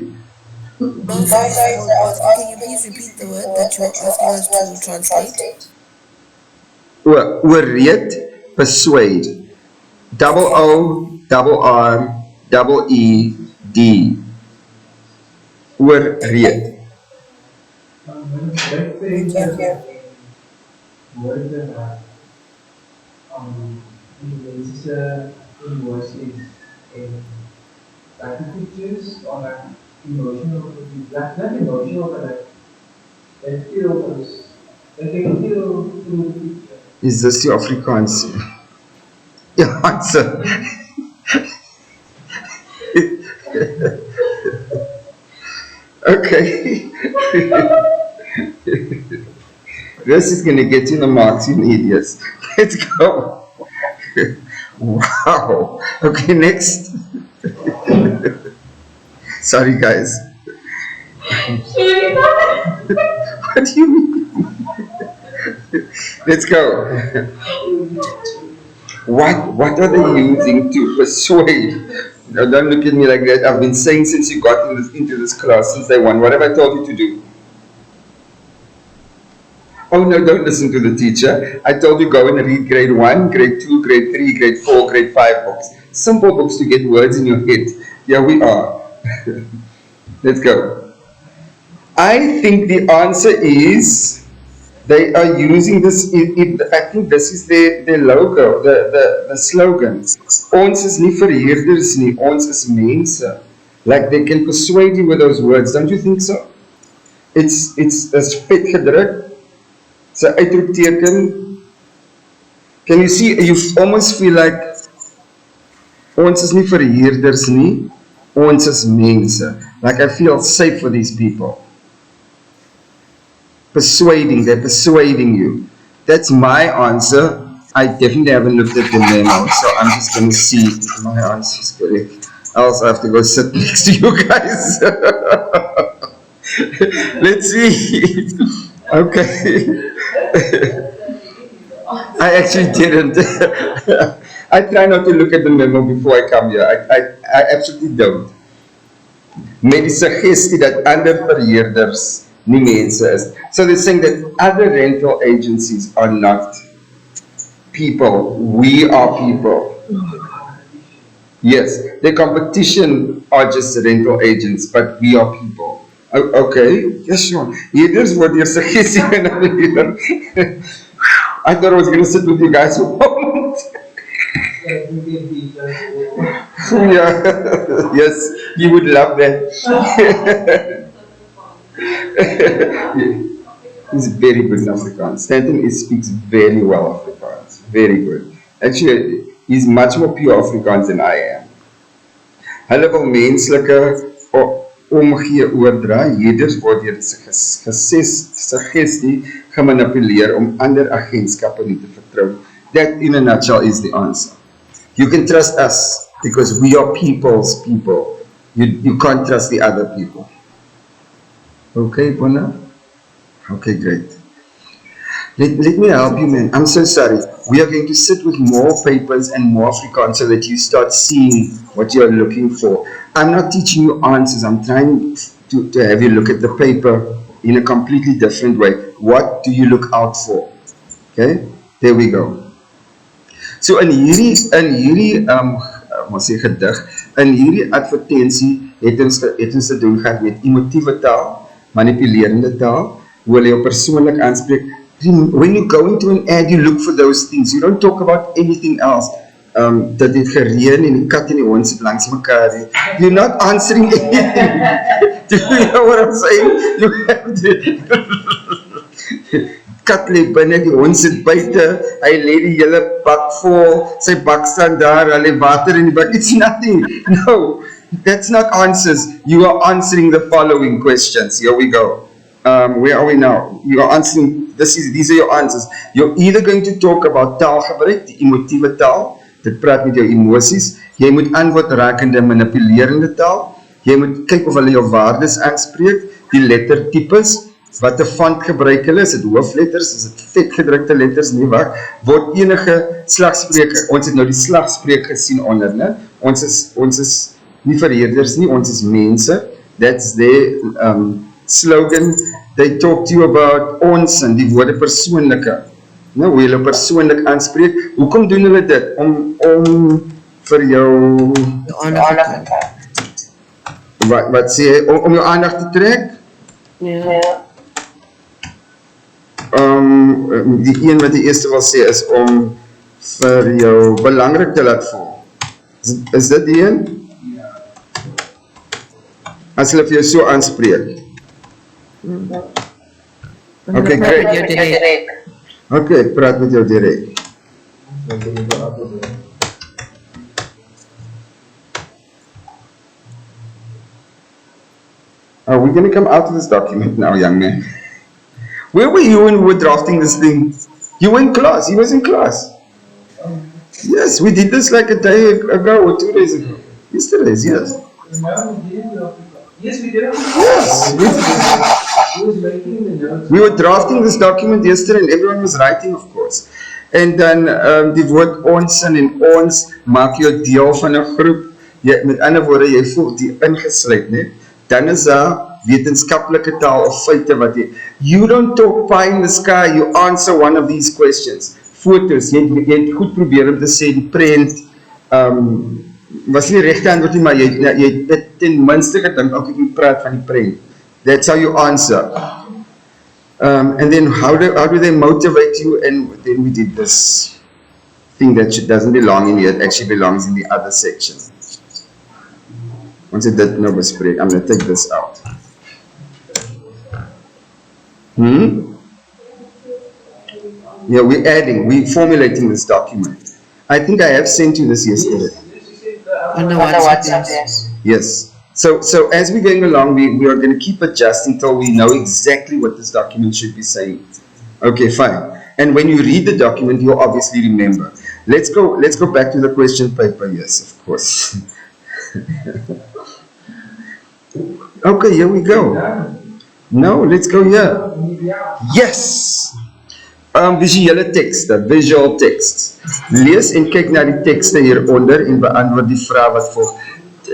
E: No, sorry, I was asking, can you please repeat the word that you were asking us to translate?
A: Oorreed, persuade. Double O, double R, double E, D. Oorreed.
D: Packages or like emotional, not emotional, but like feel us, like they can feel through the picture.
A: Is this the Afrikaans? Yeah, answer. Okay. This is going to get you the marks you need, yes. Let's go. Wow. Okay, next. Sorry, guys. What do you mean? Let's go. What are they using to persuade? Now, don't look at me like that. I've been saying since you got into this class, since day one. What have I told you to do? Oh no, don't listen to the teacher. I told you go and read grade 1, grade 2, grade 3, grade 4, grade 5 books. Simple books to get words in your head. Here we are. Let's go. I think the answer is they are using this, I think this is their logo, the slogan. Ons is nie verhuurders nie, ons is mense. Like they can persuade you with those words, don't you think so? It's vet gedruk. It's an uitroepteken. Can you see, you almost feel like ons is nie verhuurders nie, ons is mense. Like I feel safe for these people. Persuading, they're persuading you. That's my answer. I definitely haven't looked at the memo, so I'm just going to see if my answer is correct. Else I have to go sit next to you guys. Let's see. Okay. I actually didn't. I try not to look at the memo before I come here. I absolutely don't. Met die suggestie dat ander verhuurders nie mense is. So they're saying that other rental agencies are not people. We are people. Yes, the competition are just rental agents, but we are people. Okay, yes, sure. Here's what your suggestion. I thought I was going to sit with you guys for a moment. Yeah, yes, you would love that. He's very good in Afrikaans. Stanton speaks very well Afrikaans. Very good. Actually, he's much more pure Afrikaans than I am. Hulle wil menslike omgee oordra. Hierders word deur suggestie gemanipuleer om ander agentskappe nie te vertrou. That in a nutshell is the answer. You can trust us because we are people's people. You can't trust the other people. Okay, Bona? Okay, great. Let me help you, man. I'm so sorry. We are going to sit with more papers and more Afrikaans so that you start seeing what you're looking for. I'm not teaching you answers. I'm trying to have you look at the paper in a completely different way. What do you look out for? Okay, there we go. So in hierdie ons sê gedig, in hierdie advertensie het ons te doen gehad met emotiewe taal, manipulerende taal, hoe hulle jou persoonlik aanspreek. When you go into an ad, you look for those things. You don't talk about anything else. Dat het gereën en die kat en die hond sit langs mekaar. You're not answering anything. Do you know what I'm saying? You have to... Kat lê binne, die hond sit buite, hy lê die hele bak vol, sy bak staan daar, hy lê water in die bak. It's nothing. No, that's not answers. You are answering the following questions. Here we go. Where are we now? You are answering, these are your answers. You're either going to talk about taalgebruik, die emotiewe taal, dit praat met jou emosies. Jy moet antwoord rakende manipulerende taal. Jy moet kyk of hulle jou waardes aanspreek, die lettertypes, wat die font gebruik hulle, is dit hoofletters, is dit vetgedrukte letters, nie waar, word enige slagspreek, ons het nou die slagspreek gesien onder, ne? Ons is nie verheerders nie, ons is mense, that's their slogan, they talk to you about ons en die woorde persoonlike, nou, hoe hulle persoonlik aanspreek, hoekom doen hulle dit? Om vir jou aandag te trek. Wat sê jy, om jou aandag te trek?
C: Ja.
A: Die een wat die eerste wil sê is om vir jou belangrik te laat voel. Is dit die een? Ja. As hulle vir jou so aanspreek. Okay, great. Okay, praat met jou direk. Are we going to come out of this document now, young man? Where were you when we were drafting this thing? You were in class. He was in class. Yes, we did this like a day ago or 2 days ago. Yesterday's, yes.
D: Yes, we did.
A: Yes.
D: He was making the notes.
A: We were drafting this document yesterday and everyone was writing, of course. En dan die woord ons en ons maak jou deel van 'n groep. Met ander woorde, jy voel die ingesluit, né? Dan is daar wetenskaplike taal of feite wat you don't talk pie in the sky, you answer one of these questions. Fotos, jy het goed probeer om te sê die prent was nie regte antwoord nie, maar jy het ten minste gedink, ek moet praat van die prent. That's how you answer. And then how do they motivate you? And then we did this thing that doesn't belong in here, it actually belongs in the other section. Ons het dit nou bespreek. I'm going to take this out. Yeah, we're formulating this document. I think I have sent you this yesterday.
C: On the WhatsApp, yes.
A: Yes. So as we're going along, we are going to keep adjusting till we know exactly what this document should be saying. Okay, fine. And when you read the document, you'll obviously remember. Let's go back to the question paper. Yes, of course. Okay, here we go. No, let's go here. Yes. Visuele tekste, visual text. Lees en kyk na die tekste hieronder en beantwoord die vraag wat volg.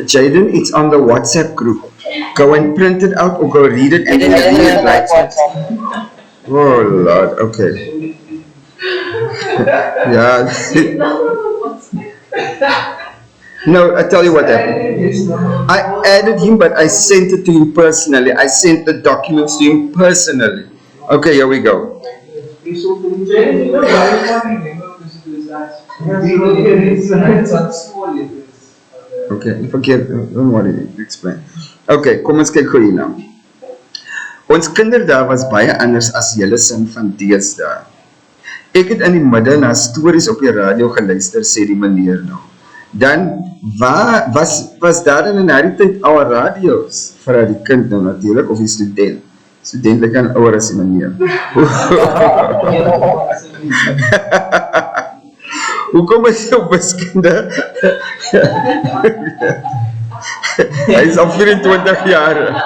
A: Jaden, it's on the WhatsApp group. Go and print it out or go read it and then read it like that. Oh Lord, okay. Yeah. No, I tell you what happened. I added him, but I sent it to him personally. I sent the documents to him personally. Okay, here we go. Okay, forget, don't worry, explain. Okay, kom ons kyk gou hier nou. Ons kinderdae was baie anders as julle sin van deesdae. Ek het in die middag na stories op die radio geluister, sê die meneer nou. Dan Was daar in die tyd al radio's vir die kind nou natuurlik of die student? Student like aan ouer as die meneer. Hoekom is jou wiskunde? Hy is al 24 jaar.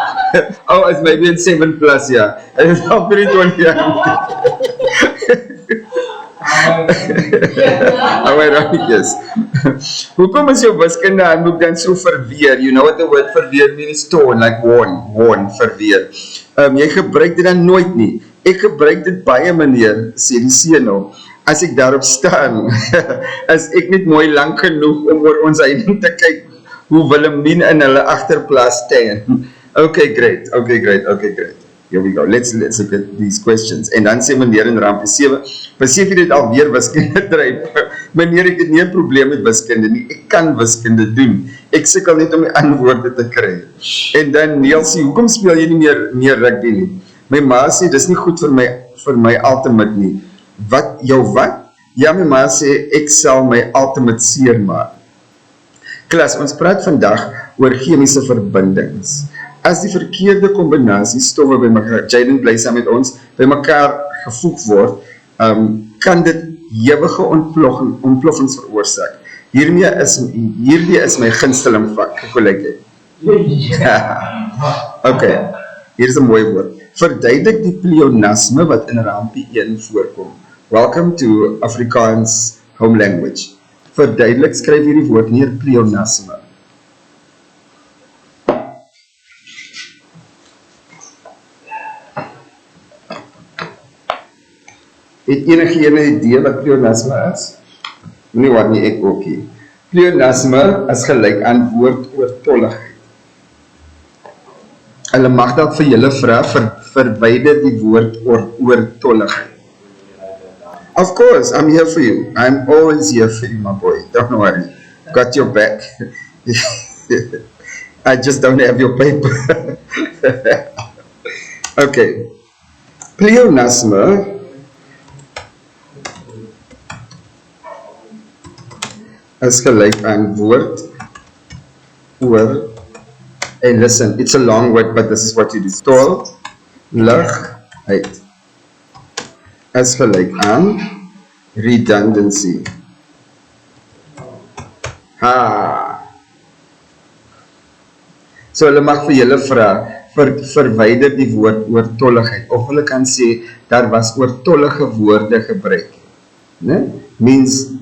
A: Oh, is maybe in 7 plus, ja. Hy is al 24 jaar. How ironic is. Hoekom is jou wiskunde handboek dan so verweer? You know what the word verweer means? Torn, like worn, verweer. Jy gebruik dit dan nooit nie. Ek gebruik dit baie meneer, sê die seun nou. As ek daarop staan, is ek net mooi lang genoeg om oor ons heining te kyk hoe Wilhelmine in hulle agterplaas staan. Okay, great. Here we go. Let's look at these questions. En dan sê meneer in rampie 7, besef jy dit alweer wiskunde dryf? Meneer, ek het nie 'n probleem met wiskunde nie. Ek kan wiskunde doen. Ek sukkel net om die antwoorde te kry. En dan Neil sê, hoekom speel jy nie meer rugby nie? My ma sê, dis nie goed vir my ultimate nie. Wat? Ja, my ma sê, ek sal my ultimate seermaak. Klas, ons praat vandag oor chemiese verbindings. As die verkeerde kombinasie stowwe by mekaar, Jaden bly saam met ons, by mekaar gevoeg word, kan dit ewige ontploffings veroorsaak. Hierdie is my gunsteling vak, hoe lyk dit? Okay, hier is 'n mooi woord. Verduidelik die pleonasme wat in rampie 1 voorkom. Welcome to Afrikaans home language. Verduidelik, skryf hierdie woord neer, pleonasme. Het enige ene idee wat pleonasme is? Nie wat nie, ek ook nie. Pleonasme is gelyk aan woord oortolligheid. Hulle mag dalk vir julle vra, verwyder die woord oortolligheid. Of course, I'm here for you. I'm always here for you, my boy. Don't worry. Got your back. I just don't have your paper. Okay. Pleonasme is gelyk aan woord oor, and listen, it's a long word, but this is what you do. Tolligheid is gelyk aan redundancy. So hulle mag vir julle vra, verwyder die woord oortolligheid, of hulle kan sê, daar was oortollige woorde gebruik. Ne? Means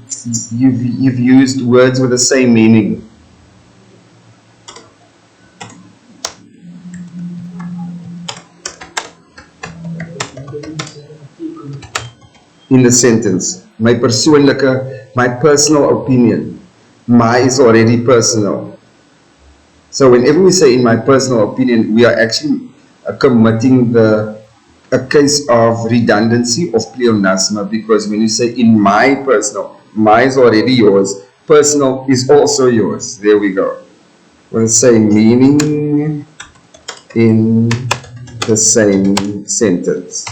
A: you've used words with the same meaning. In the sentence, my personal opinion. My is already personal. So whenever we say in my personal opinion, we are actually committing a case of redundancy of pleonasme, because when you say in my personal, my is already yours, personal is also yours. There we go. We'll say meaning in the same sentence.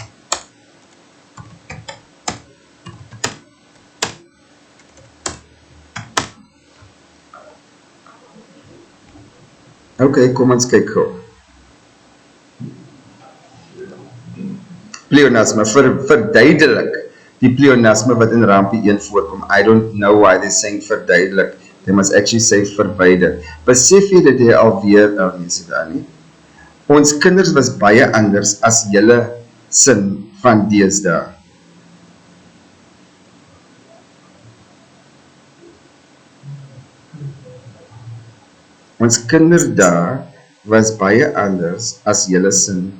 A: Okay, kom ons kyk gou. Pleonasme, verduidelik die pleonasme wat in rampie 1 voorkom. I don't know why they're saying verduidelik. They must actually say verwyder. Besef jy dat jy alweer, mense daar nie, ons kinders was baie anders as julle sin van deesdae. Ons kinders daar was baie anders as julle sin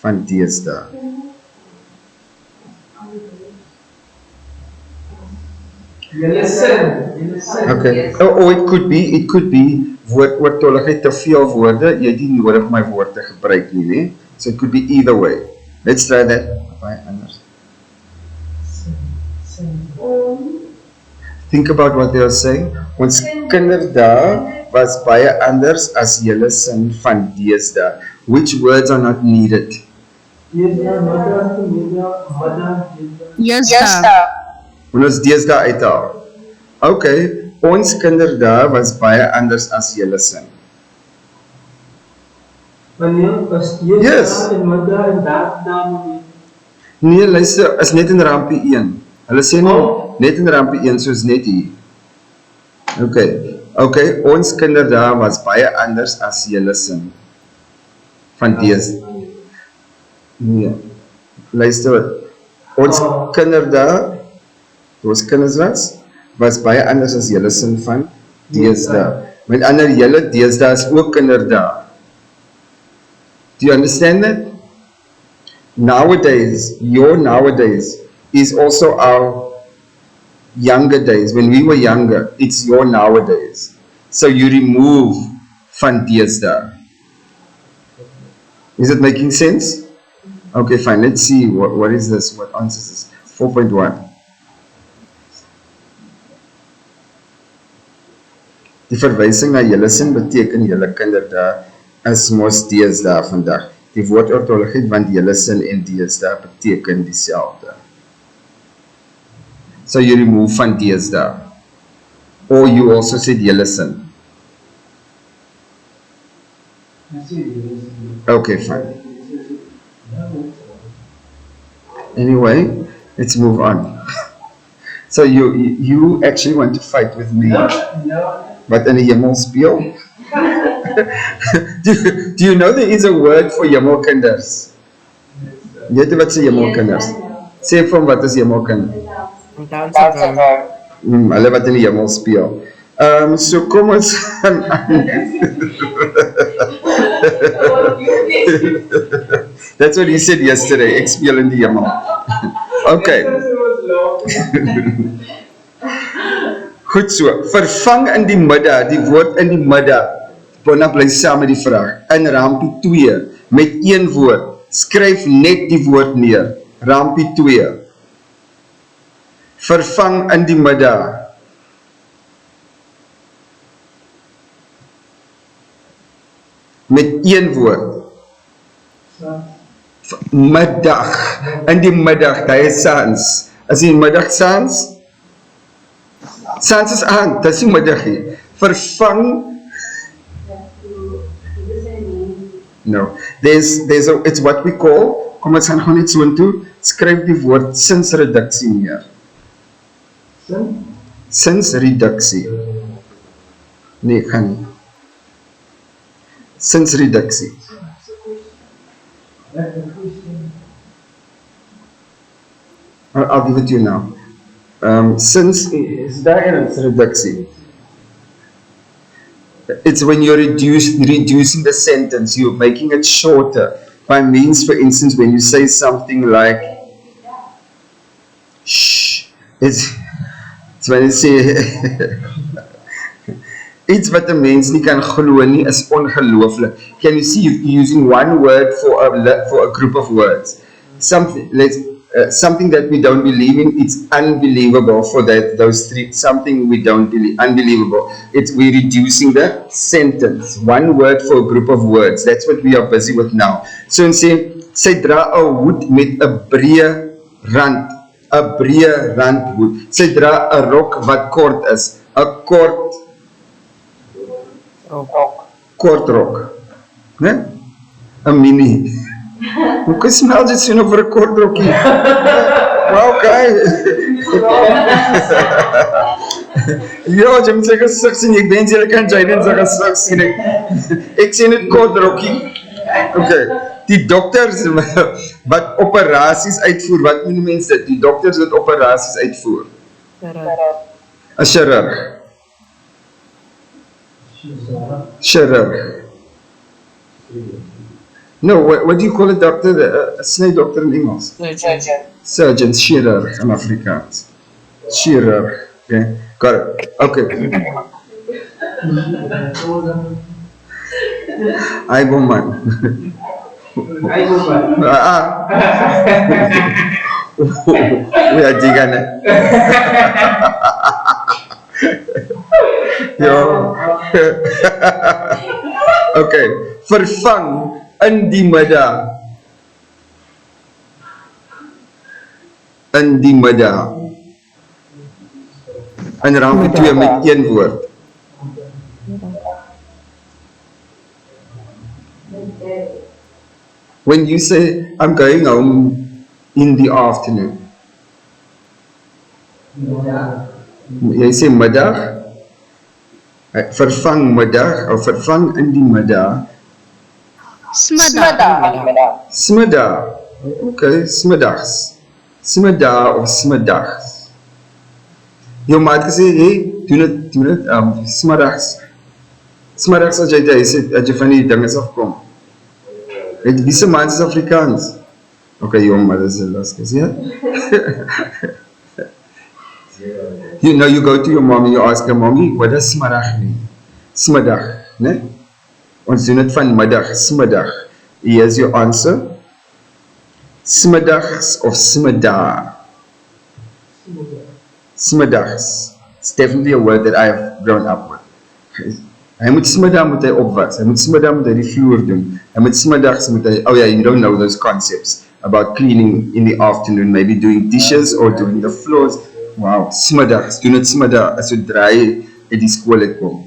A: van deesdae. Okay. Oh, it could be woord oortolligheid, te veel woorde, jy het nie nodig om my woord te gebruik nie, nee? So it could be either way. Let's try that. Baie anders. Think about what they are saying. Ons kinders daar was baie anders as julle sin van deesdae. Which words are not needed?
F: Yes,
A: Ons deesdae uithaal. Okay, Ons kinderdae was baie anders as julle sin.
D: Wanneer as jy
A: Yes.
D: daar in middag en daar nie.
A: Nee, luister, is net in rampie 1. Hulle sê nou, net in rampie 1, soos net hier. Okay, ons kinderdae was baie anders as julle sin. Van dees. Nee, luister, ons kinderdae, toe ons kinders was baie anders as julle sin van deesdae. Met ander, julle deesdae is ook kinderdae. Do you understand that? Nowadays, your nowadays is also our younger days. When we were younger, it's your nowadays. So you remove van deesdae. Is it making sense? Okay, fine. Let's see. What is this? What answers this? 4.1. Die verwysing na julle sin beteken julle kinderdae is mos deesdae vandag. Die woordortologie van julle sin en deesdae beteken dieselfde. So you remove van deesdae. Or you also said julle sin. Okay, fine. Anyway, let's move on. So you actually want to fight with me? But in a hemel speel? do you know there is a word for hemelkinders? Weet jy wat sê hemelkinders? Sê vir hom wat is hemelkind?
C: Down syndrome.
A: Hulle wat in die hemel speel. So kom ons gaan aan. That's what he said yesterday, ek speel in die hemel. Okay. Goed so, vervang in die middag, die woord in die middag, Bona bly saam met die vraag, in rampie 2, met een woord, skryf net die woord neer, rampie 2, vervang in die middag, met een woord, middag, in die middag, dat is saans, as die middag saans, saans is aan, dat is die middag hier, vervang. No, it's what we call, kom ons gaan gewoon net so in toe, skryf die woord sinsreduksie neer. Sinsreduksie. Nee, ek gaan nie. Sinsreduksie. I'll give it to you now. Sins is daar reduksie. It's when you're reducing the sentence, you're making it shorter. By means, for instance, when you say something like, shh, it's when you say, iets wat 'n mens nie kan glo nie is ongelooflik. Can you see you're using one word for a group of words? Something that we don't believe in, it's unbelievable for those three, something we don't believe, unbelievable. We're reducing the sentence, one word for a group of words. That's what we are busy with now. So en sê, sy dra 'n hoed met 'n breë rand, 'n breë randhoed. Sy dra 'n rok wat kort is, 'n kort rok. Né? 'n mini. Hoe kan smel dit sien over 'n kort rokkie? Okay. Ja, jy moet seker gesig sien, ek wens julle kan Jaden se gesig sien. Ek sien dit kort rokkie. Okay. Die dokters wat operasies uitvoer, wat noem mense dit? Die dokters wat operasies uitvoer. 'n chirurg. Chirurg. No, what do you call a doctor? A snake doctor in Engels? Surgeon, chirurg in Afrikaans. Chirurg. Okay, got it. Okay. Aiboman. We are digging it. Okay, vervang in die middag. In die middag. En rampie 2 met een woord. When you say, I'm going home in the afternoon. Jy sê middag, vervang middag, of vervang in die middag. Smiddag. Okay, smiddags. Smiddag of smiddags. Jou maat gesê, hey, doen het, smiddags. Smiddags as jy sê, as jy van die dinges afkom. Wie se man is Afrikaans? Okay, jong, maar dat is lastig, ja? You know, you go to your mom and you ask her, mommy, what does smiddag mean? Smiddag, ne? Ons doen het van middag, smiddag. Here's your answer. Smiddags of smiddag? Smiddags. It's definitely a word that I have grown up with. Hy moet smiddag moet hy opwas. Hy moet smiddag moet hy die vloer doen. Hy moet smiddags moet hy, oh yeah, you don't know those concepts about cleaning in the afternoon, maybe doing dishes or doing the floors. Wow, smiddags. Doen het smiddag as jy draai uit die skool het kom.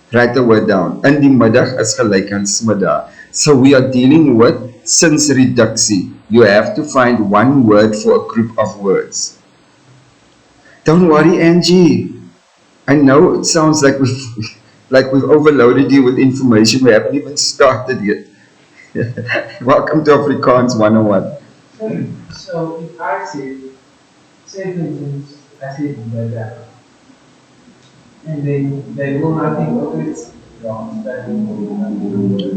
A: Write the word down. In die middag is gelyk aan smiddag. So we are dealing with since reduksie. You have to find one word for a group of words. Don't worry, Angie. I know it sounds like we've overloaded you with information. We haven't even started yet. Welcome to Afrikaans 101.
D: So if I say for instance, I say that, and then they will not think, oh, it's wrong.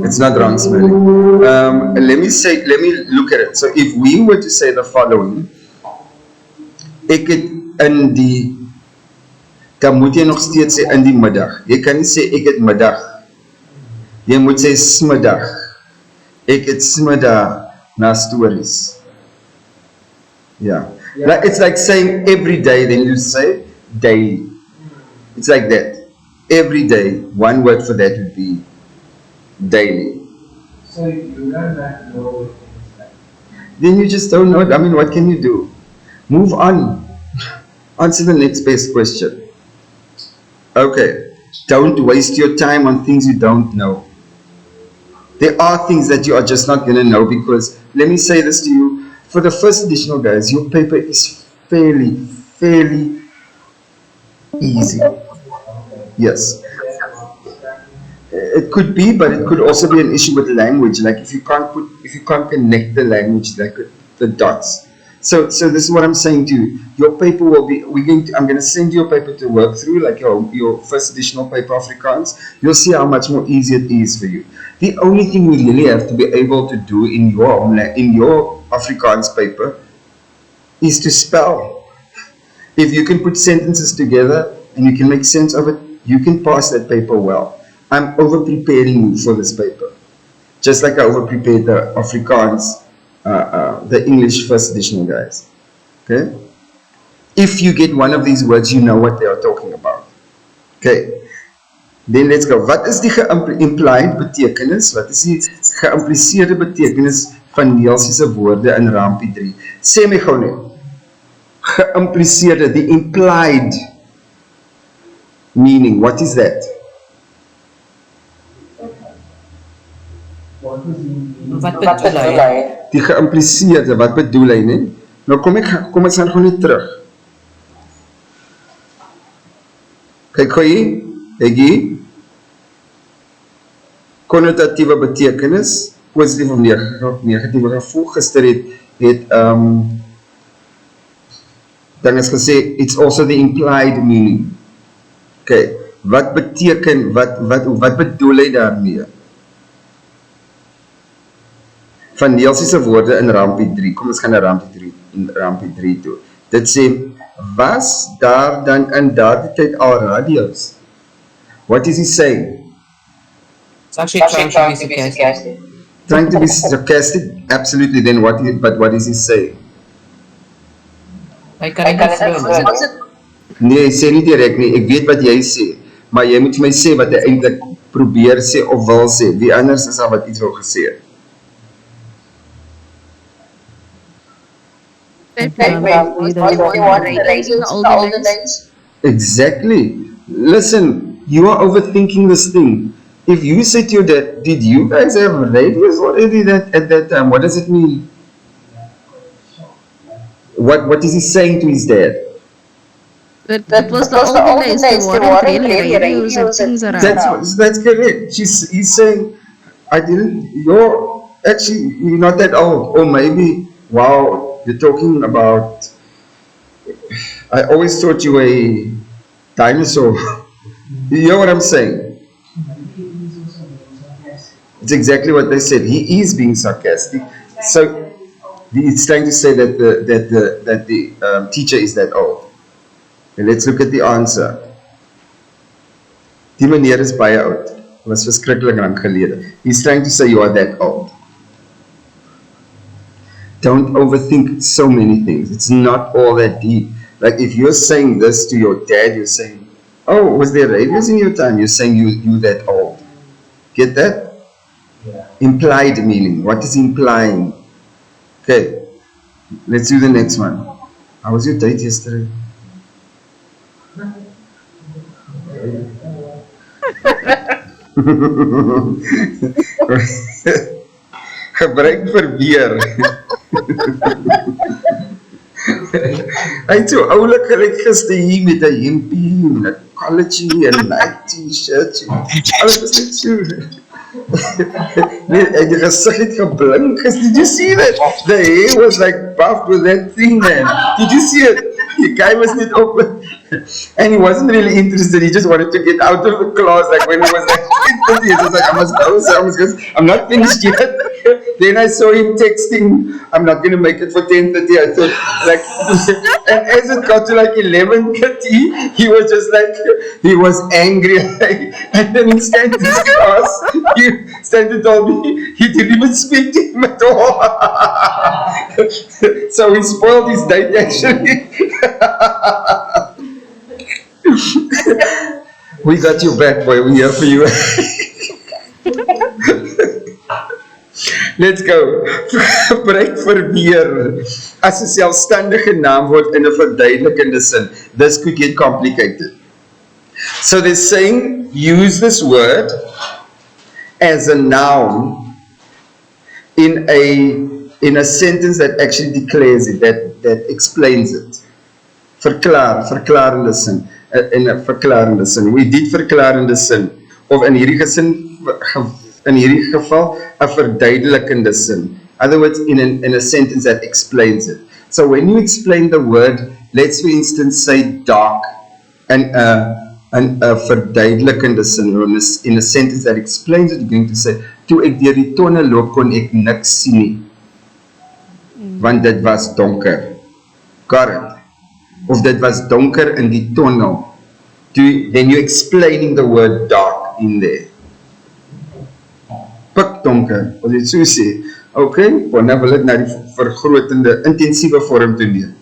A: It's not wrong spelling. Let me look at it. So if we were to say the following, ek het in die, dan moet jy nog steeds sê in die middag. Jy kan nie sê ek het middag. Jy moet sê smiddag. Ek het smiddag na stories. Yeah. Like, it's like saying every day, then you say daily. It's like that. Every day, one word for that would be daily.
D: So you learn that know things like.
A: Then you just don't know it. I mean, what can you do? Move on. Answer the next best question. Okay. Don't waste your time on things you don't know. There are things that you are just not going to know because, let me say this to you, for the first additional guys, your paper is fairly easy. Yes. It could be, but it could also be an issue with language. Like if you can't connect the language, like the dots. So this is what I'm saying to you. Your paper will be, I'm going to send you a paper to work through, like your first additional paper Afrikaans. You'll see how much more easy it is for you. The only thing you really have to be able to do in your Afrikaans paper is to spell. If you can put sentences together and you can make sense of it, you can pass that paper well. I'm over preparing you for this paper. Just like I over prepared the Afrikaans, the English first edition guys. Okay? If you get one of these words, you know what they are talking about. Okay? Then let's go. Wat is die implied betekenis? Wat is die geïmpliseerde betekenis van Niels se woorde in rampie 3? Sê my gou net. Geïmpliseerde, the implied meaning. What is that?
D: What is the
C: Wat bedoel hy?
A: Die geïmpliseerde, wat bedoel hy, nie? Nou kom ons gaan gewoon net terug. Kyk gou hier, Eggie. Connotatiewe betekenis, positief of negatieve gevolg. Gister het dan is gesê, it's also the implied meaning. Okay, wat beteken, wat bedoel hy daarmee? Van Niels se woorde in rampie 3, kom ons gaan na rampie 3 toe. Dit sê, was daar dan in daardie tyd al radio's? What is he saying?
C: It's actually trying to be sarcastic.
A: Trying to be sarcastic? Absolutely, then what is he saying?
C: Hy kan nie glo.
A: Nee, hy sê nie direk nie, ek weet wat jy sê, maar jy moet vir my sê wat hy eintlik probeer sê of wil sê. Wie anders is al wat iets wil gesê het? Exactly. Listen, you are overthinking this thing. If you say to your dad, did you guys have radios already at that time? What does it mean? What is he saying to his dad?
C: It was the olden days. There weren't really radios and things around.
A: That's correct. He's saying, I didn't. You're actually you're not that old, or maybe wow, you're talking about. I always thought you were a dinosaur. You know what I'm saying? It's exactly what they said. He is being sarcastic. So it's trying to say that the teacher is that old. And let's look at the answer. Die meneer is baie oud. Was verskriklik lank gelede. He's trying to say you are that old. Don't overthink so many things. It's not all that deep. Like if you're saying this to your dad, you're saying, oh, was there radios in your time? You're saying you that old. Get that?
D: Yeah.
A: Implied meaning. What is implying? Okay, let's do the next one. How was your date yesterday? Gebruik verweer. Hy het so oulik gelyk gister hier met 'n hempie en 'n colletjie en 'n Nike t-shirt. Alles was net so. En die gesig het geblink. Did you see that? The hair was like buffed with that thing, man. Did you see it? The guy was not open. And he wasn't really interested. He just wanted to get out of the class. Like when he was like, he was like, I must go, so I must go. I'm not finished yet. Then I saw him texting, I'm not going to make it for 10:30. I thought, like, and as it got to like 11:30, he was just like, he was angry. And then in Stanton's class, Stanton told me he didn't even speak to him at all. So he spoiled his date actually. We got your back, boy. We're here for you. Let's go. Gebruik verweer as 'n selfstandige naamwoord in 'n verduidelikende sin. This could get complicated. So they're saying use this word as a noun in a sentence that actually declares it, that explains it. Verklarende sin. In 'n verklarende sin. We did verklarende sin of in hierdie geval 'n verduidelikende sin. In other words, in a sentence that explains it. So when you explain the word, let's for instance say dark, and a verduidelikende sin, or in a sentence that explains it, you're going to say, toe ek deur die tonne loop kon ek niks sien nie, want dit was donker. Got it? Of dit was donker in die tunnel. Then you're explaining the word dark in there. Pik donker, as jy so sê. Okay, want nou wil ek na die vergrotende, intensiewe vorm toe neem.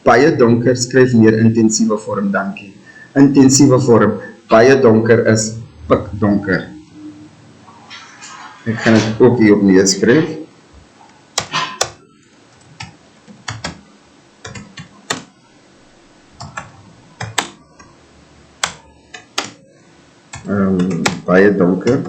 A: Baie donker, skryf neer intensiewe vorm, dankie. Intensiewe vorm, baie donker is pik donker. Ek gaan dit ook hier op neerskryf. Baie donker.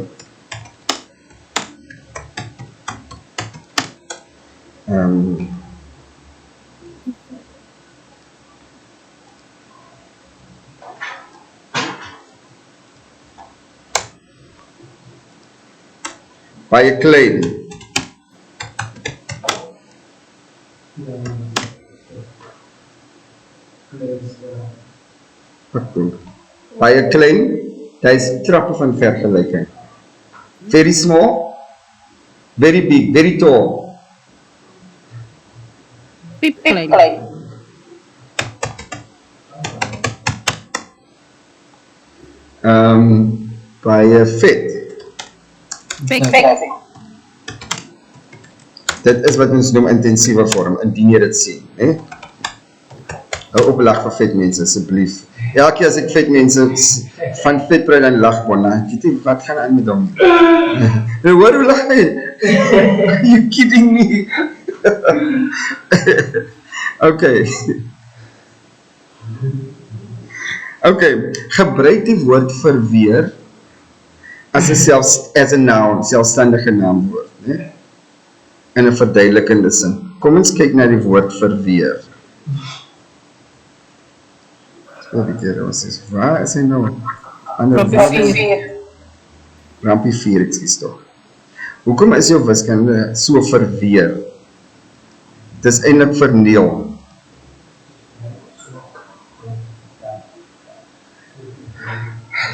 A: Baie klein. Baie klein. Daar is trappe van vergelijking. Very small, very big, very tall.
C: Piepklein.
A: Baie vet.
C: Pik.
A: Dit is wat ons noem intensiewe vorm, indien jy dit sien. Hou op lag vir vet mense, asseblief. Ja, keer as ek vet mense van vet praat, dan lag bona. Ek weet nie, wat gaan aan met hom? Hoor hoe lag hy? Are you kidding me? Okay. Okay, gebruik die woord verweer as 'n as 'n noun, selfstandige naamwoord, né? In 'n verduidelikende sin. Kom ons kyk na die woord verweer. Waar is hy nou?
C: Rampie 4.
A: Rampie 4, ekskuus tog. Hoekom is jou wiskunde so verweer? Dit is eintlik verniel.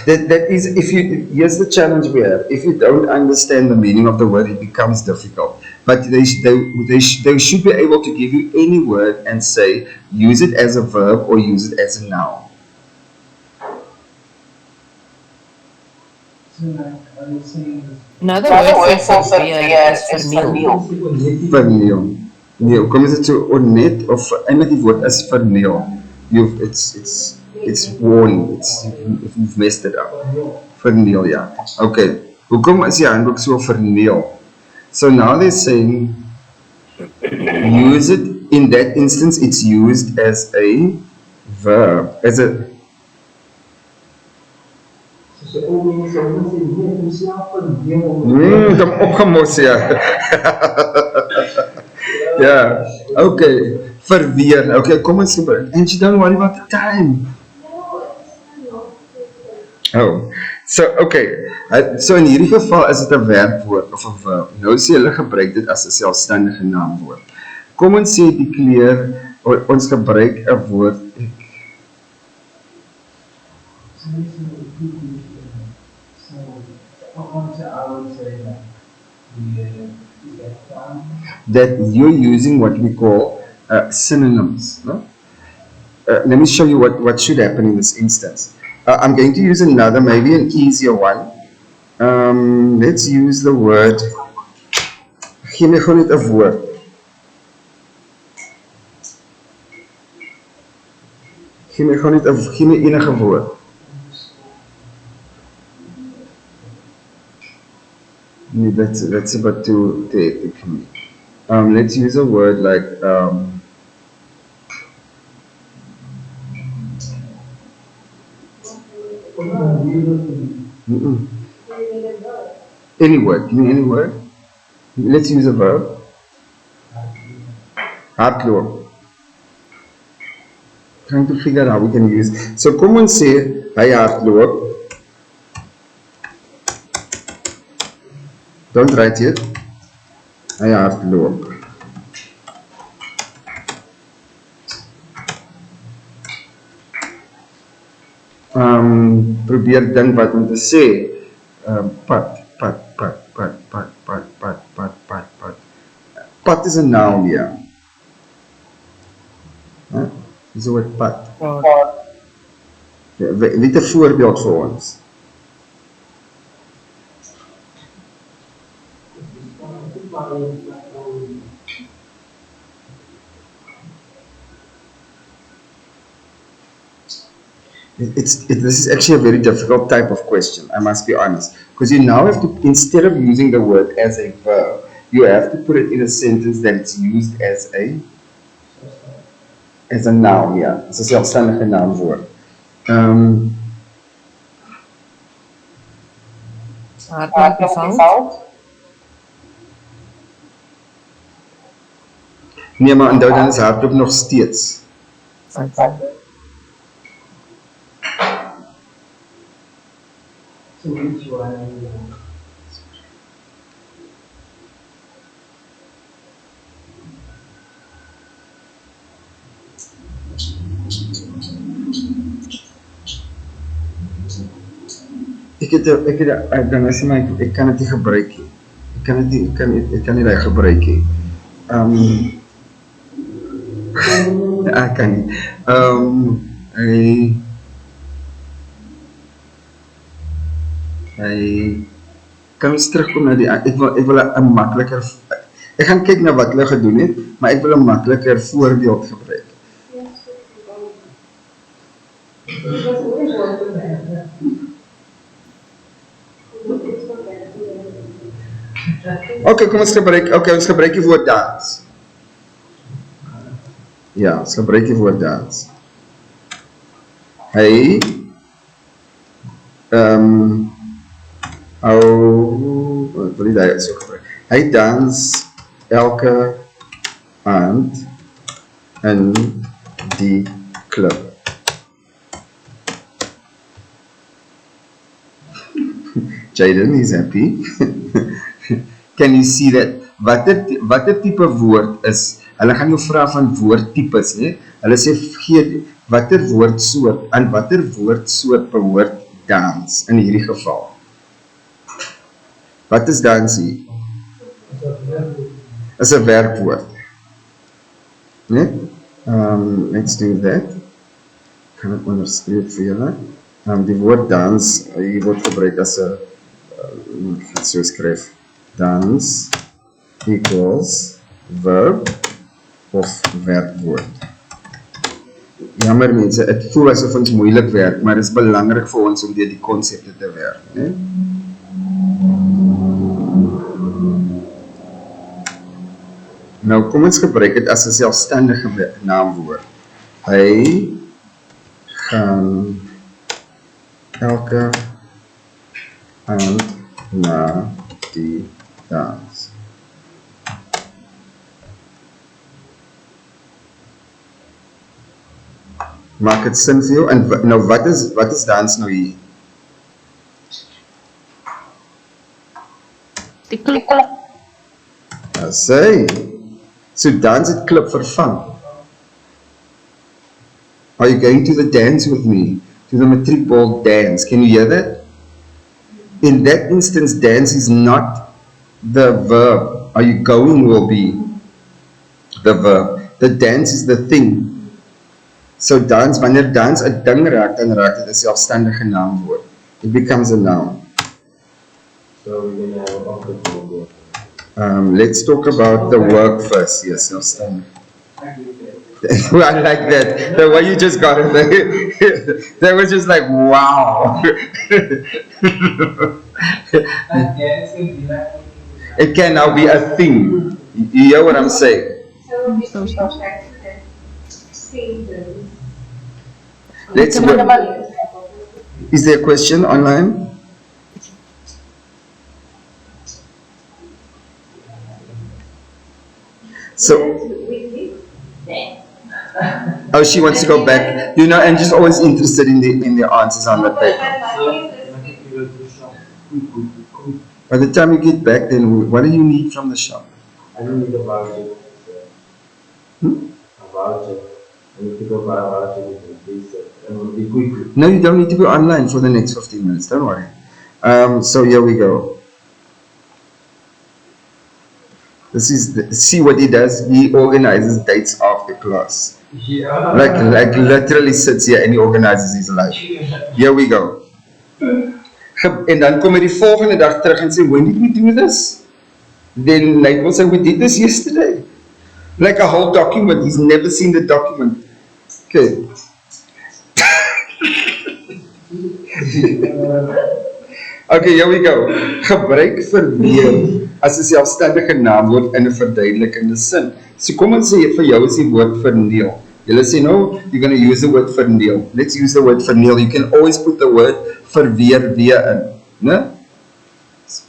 A: That is, here's the challenge we have. If you don't understand the meaning of the word, it becomes difficult. But they should be able to give you any word and say, use it as a verb or use it as a noun.
D: So like, I was saying,
C: Another word for verweer is verniel.
A: Verniel. Nee, kom is dit so onnet of eintlik die woord is verniel. It's worn. You've messed it up. Verniel, ja. Okay. Hoekom is die handboek so verniel? So now they're saying use it, in that instance it's used as a verb, as a kom opgemos, ja. Ja, okay. Verweer. Okay, kom ons gebruik. And you don't worry about the time. Oh, so okay. So in hierdie geval is dit 'n werkwoord of 'n verb. Nou sê hulle gebruik dit as 'n selfstandige naamwoord. Kom ons sê die kleur, ons gebruik 'n woord. That you're using what we call synonyms. No? Let me show you what should happen in this instance. I'm going to use another, maybe an easier one. Let's use the word. Gee my gewoon net 'n woord. Gee my enige woord. Nee, that's about too hectic for me. Let's use a word like any word. Give me any word. Let's use a verb. Hardloop. Trying to figure out how we can use. So kom ons sê hy hardloop. Don't write it. Hy hardloop. Probeer dink wat om te sê. Pat. Pat is a noun, ja. Dis die woord pat. Wie het 'n voorbeeld vir ons? This is actually a very difficult type of question, I must be honest, because you now have to, instead of using the word as a verb, you have to put it in a sentence that it's used as a noun, yeah, as a selfstandige naamwoord. Nee, maar onthou dan is hardloop nog steeds.
D: so which one?
A: Ik kan het niet gebruiken. Ik kan niet gebruiken. Ik kan niet. Kan ons terugkom naar die. Ik wil een makkelijker. Ik ga kijken naar wat hulle gedoen het, maar ik wil een makkelijker voorbeeld gebruiken. Oké, kom ons gebruik die woord dans. Ja, ons gebruik die woord dans. Hy Wat wil jy so gebruik? Hy dans elke aand in die klub. Jaden is happy. Can you see that? Watter tipe woord is, hulle gaan jou vra van woordtypes, né? Hulle sê, gee watter woordsoort, aan watter woordsoort behoort dans in hierdie geval? Wat is dans hier? Is 'n werkwoord. Né? Let's do that. Kan ek onderstreep vir julle? Die woord dans, hier word gebruik as 'n so skryf, dans equals verb of werkwoord. Jammer mense, het voel asof ons moeilik werk, maar het is belangrik vir ons om deur die konsepte te werk, né? Nou kom ons gebruik dit as 'n selfstandige naamwoord. Hy gaan elke aand na die dans. Maak het sin vir jou? En nou wat is dans nou hier?
C: Die klip.
A: Sê, so dans het klip vervang. Are you going to the dance with me? To the matric ball dance. Can you hear that? In that instance, dance is not the verb. Are you going will be the verb. The dance is the thing. So dans, wanneer dans 'n ding raak, dan raak dit 'n selfstandige naamwoord. It becomes a noun.
D: So we're gonna have object mode.
A: Let's talk about the work first. Yes, self-standing. I like that. The way you just got it there. That was just like, wow. It can now be a thing. You hear what I'm saying?
B: So we should go back to the sentence.
A: Let's go. Is there a question online? So, oh, she wants to go back, you know, and just always interested in the answers on the paper. By the time you get back, then what do you need from the shop?
D: I don't need a voucher. A voucher. I need to go buy a voucher with this. And we'll be quick.
A: No, you don't need to be online for the next 15 minutes, don't worry. So here we go. This is see what he does. He organizes dates after class.
D: Yeah.
A: Like literally sits here and he organizes his life. Here we go. En dan kom hy die volgende dag terug en sê, when did we do this? Then like we'll say, we did this yesterday. Like a whole document. He's never seen the document. Okay. Okay, here we go. Gebruik verweer as 'n selfstandige naamwoord in 'n verduidelikende sin. So kom ons sê vir jou is die woord verneel. Julle sê nou, you're going to use the word verneel. Let's use the word verneel. You can always put the word verweer weer in, né?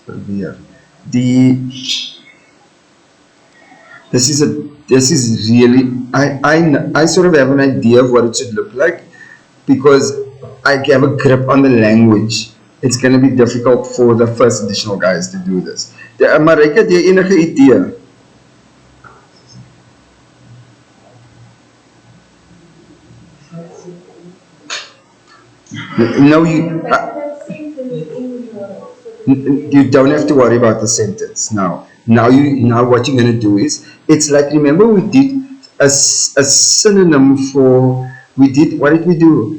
A: Verweer. This is really, I sort of have an idea of what it should look like because I have a grip on the language. It's going to be difficult for the first additional guys to do this. Marika, het jy enige idee? No, you don't have to worry about the sentence now. Now what you're going to do is, it's like, remember we did a synonym for, what did we do?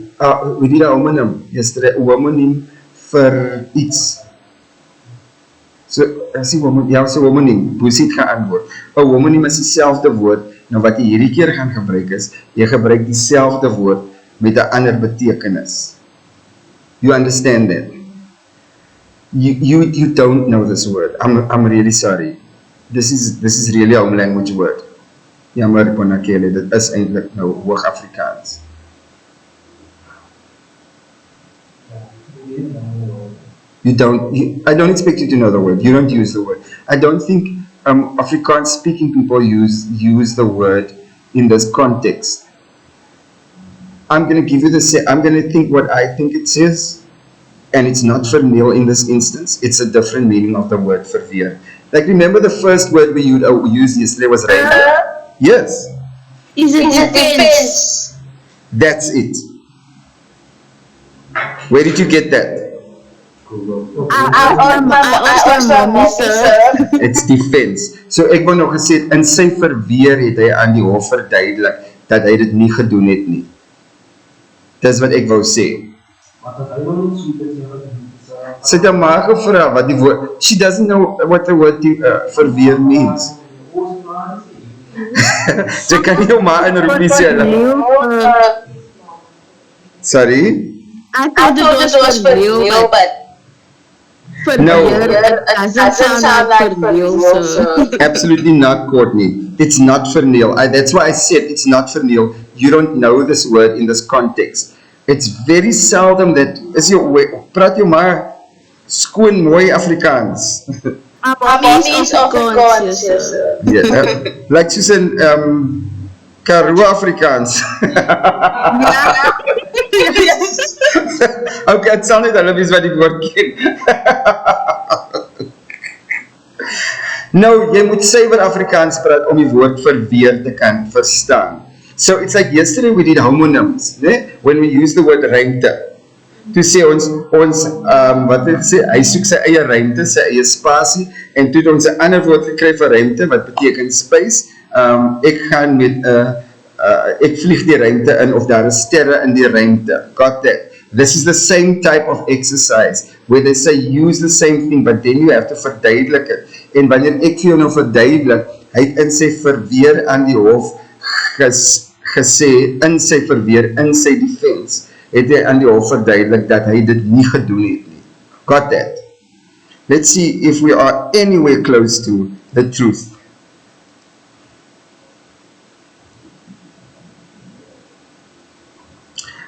A: We did a homonym yesterday, a homonym for iets. So, as die homonym, hoe sê het geantwoord? A homonym is dieselfde woord, nou wat jy hierdie keer gaan gebruik is, jy gebruik dieselfde woord met 'n ander betekenis. You understand that? You don't know this word. I'm really sorry. This is really a home language word. Jammer Bonakele, dit is eintlik nou Hoog Afrikaans. I don't expect you to know the word. You don't use the word. I don't think Afrikaans speaking people use the word in this context. I'm going to give you I'm going to think what I think it says, and it's not verniel in this instance. It's a different meaning of the word verweer. Like, remember the first word we used yesterday was reindeer? Yes.
E: Is it
B: Is it
E: defense?
B: defense?
A: That's it. Where did you get that?
E: I asked my mommy, sir.
A: It's defense. So ek wou nog gesê in sy verweer het hy aan die hof verduidelik dat hy dit nie gedoen het nie. Dis wat ek wou sê. Sy het maar gevra wat die woord. She doesn't know what the word verweer means. Jy kan nie jou ma in roepie sê. Sorry?
E: I thought it was for real, but
A: No.
E: it doesn't sound like for real, sir.
A: Absolutely not, Courtney. It's not verniel. That's why I said it's not verniel. You don't know this word in this context. It's very seldom that is jou praat jou maar skoon mooi Afrikaans.
E: My mommy is Afrikaans, yes, sir.
A: Yeah, like soos in Karoo Afrikaans. Okay, het sal net hulle wees wat die woord ken. Nou, jy moet suiwer Afrikaans praat om die woord verweer te kan verstaan. So it's like yesterday we did homonyms, né? When we use the word ruimte. Toe sê ons wat het sê, hy soek sy eie ruimte, sy eie spasie, en toe het ons 'n ander woord gekry vir ruimte, wat beteken space. Ek gaan met ek vlieg die ruimte in, of daar is sterre in die ruimte. Got that? This is the same type of exercise, where they say use the same thing, but then you have to verduidelik het. En wanneer ek vir jou nou verduidelik, hy het in sy verweer aan die hof gesê, in sy verweer, in sy defense, het hy aan die hof verduidelik dat hy dit nie gedoen het nie. Got that? Let's see if we are anywhere close to the truth.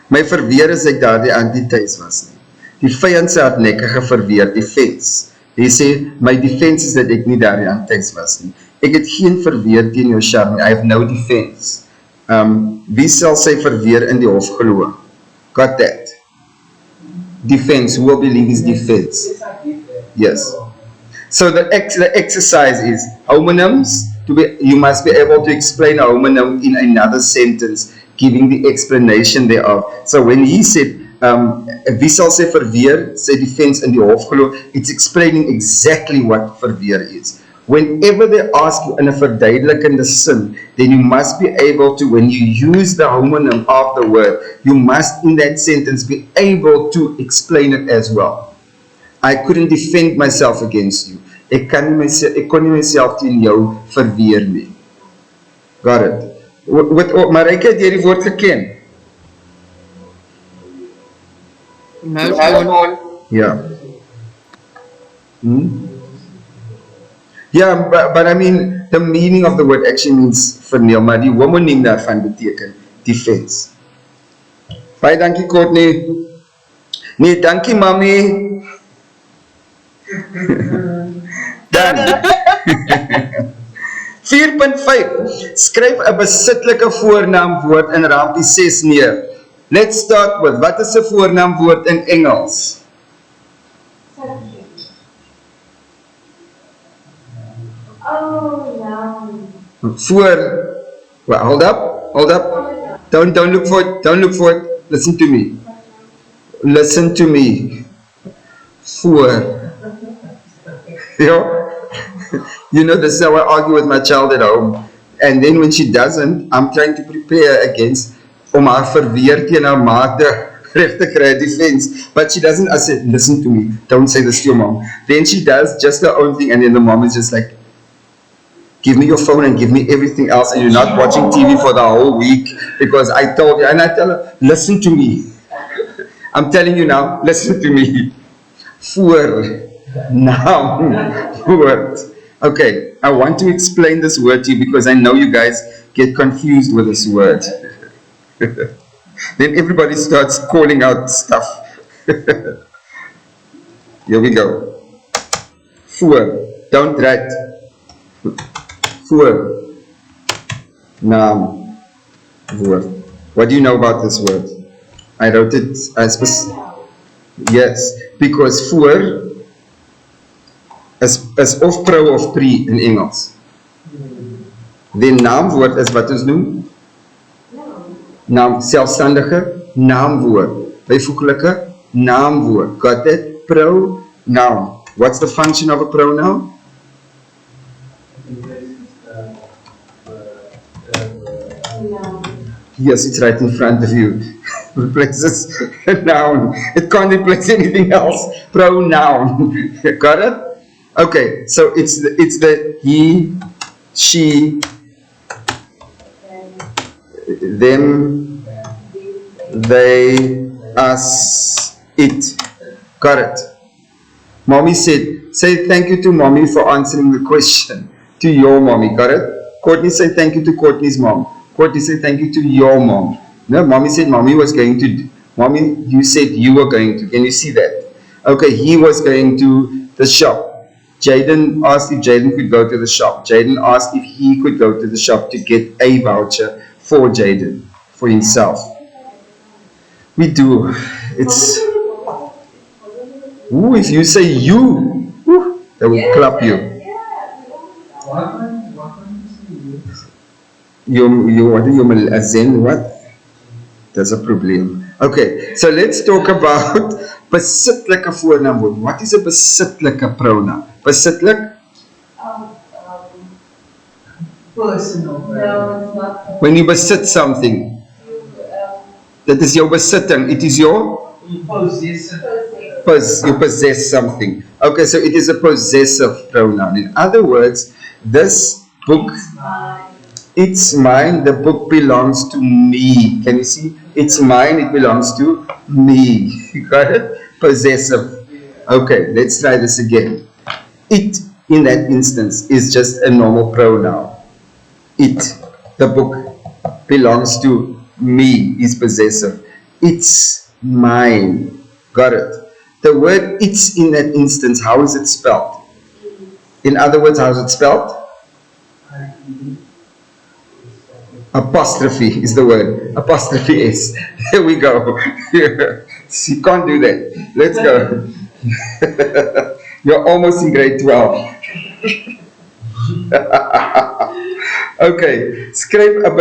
A: My verweer is ek daar die antithuis was nie. Die vyand se hardnekkige verweer, defense. Hy sê, my defense is dat ek nie daar die antithuis was nie. Ek het geen verweer teen jou charme, I have no defense. Wie sal sy verweer in die hof glo? Got that? Defense, who will believe is defense? Yes. So the exercise is homonyms. You must be able to explain a homonym in another sentence, giving the explanation thereof. So when he said, wie sal sy verweer, sy defense in die hof glo, it's explaining exactly what verweer is. Whenever they ask you in a verduidelikende sin, then you must be able to, when you use the homonym of the word, you must in that sentence be able to explain it as well. I couldn't defend myself against you. Ek kon nie myself teen jou verweer nie. Got it? Marijke, het jy die woord geken?
C: No.
A: Yeah. Yeah, but I mean, the meaning of the word actually means verniel, maar die homoniem daarvan beteken defense. Baie dankie, Courtney. Nee, dankie, mami. Dan. 4.5. Skryf 'n besitlike voornaamwoord in rampie 6 neer. Let's start with, wat is 'n voornaamwoord in Engels?
B: Oh, no.
A: Well, hold up. Don't look for it. Listen to me. Voor. You know, this is how I argue with my child at home. And then when she doesn't, I'm trying to prepare against om haar verweer teen haar ma te reg te kry, defense. But she doesn't. I said, listen to me. Don't say this to your mom. Then she does just her own thing, and then the mom is just like, give me your phone and give me everything else, and you're not watching TV for the whole week because I told you. And I tell her, listen to me. I'm telling you now, listen to me. Word. Okay, I want to explain this word to you because I know you guys get confused with this word. Then everybody starts calling out stuff. Here we go. Voor. Don't write. Voor. Naam. Woord. What do you know about this word? I wrote it as yes, because voor is of pro of pre in Engels. Die naamwoord is wat ons noem? Naam, selfstandige naamwoord. Byvoeglike naamwoord. Got it? Pronoun. What's the function of a pronoun? Yes, it's right in front of you. Replaces a noun. It can't replace anything else. Pronoun. Got it? Okay, so it's the he, she, them, they, us, it. Got it? Mommy said, say thank you to mommy for answering the question. To your mommy. Got it? Courtney said thank you to Courtney's mom. Courtney said thank you to your mom. No, mommy said mommy was going to. Mommy, you said you were going to. Can you see that? Okay, he was going to the shop. Jaden asked if Jaden could go to the shop. Jaden asked if he could go to the shop to get a voucher for Jaden, for himself. We do. It's. Ooh, if you say you, ooh, they will clap you. You Zen, what? That's a probleem. Okay, so let's talk about besitlike voornaamwoord. What is a besitlike pronoun? Besitlik?
D: Personal.
B: No, it's not.
A: When you besit something, that is your besitting. It is your
D: You possess it.
A: you possess something. Okay, so it is a possessive pronoun. In other words, this book, it's mine, the book belongs to me. Can you see? It's mine, it belongs to me. You got it? Possessive. Okay, let's try this again. It, in that instance, is just a normal pronoun. It, the book, belongs to me, is possessive. It's mine. Got it? The word it's in that instance, how is it spelled? In other words, how is it spelled? Apostrophe is the word. Apostrophe S. Here we go. You can't do that. Let's go. You're almost in grade 12. Okay, skryf a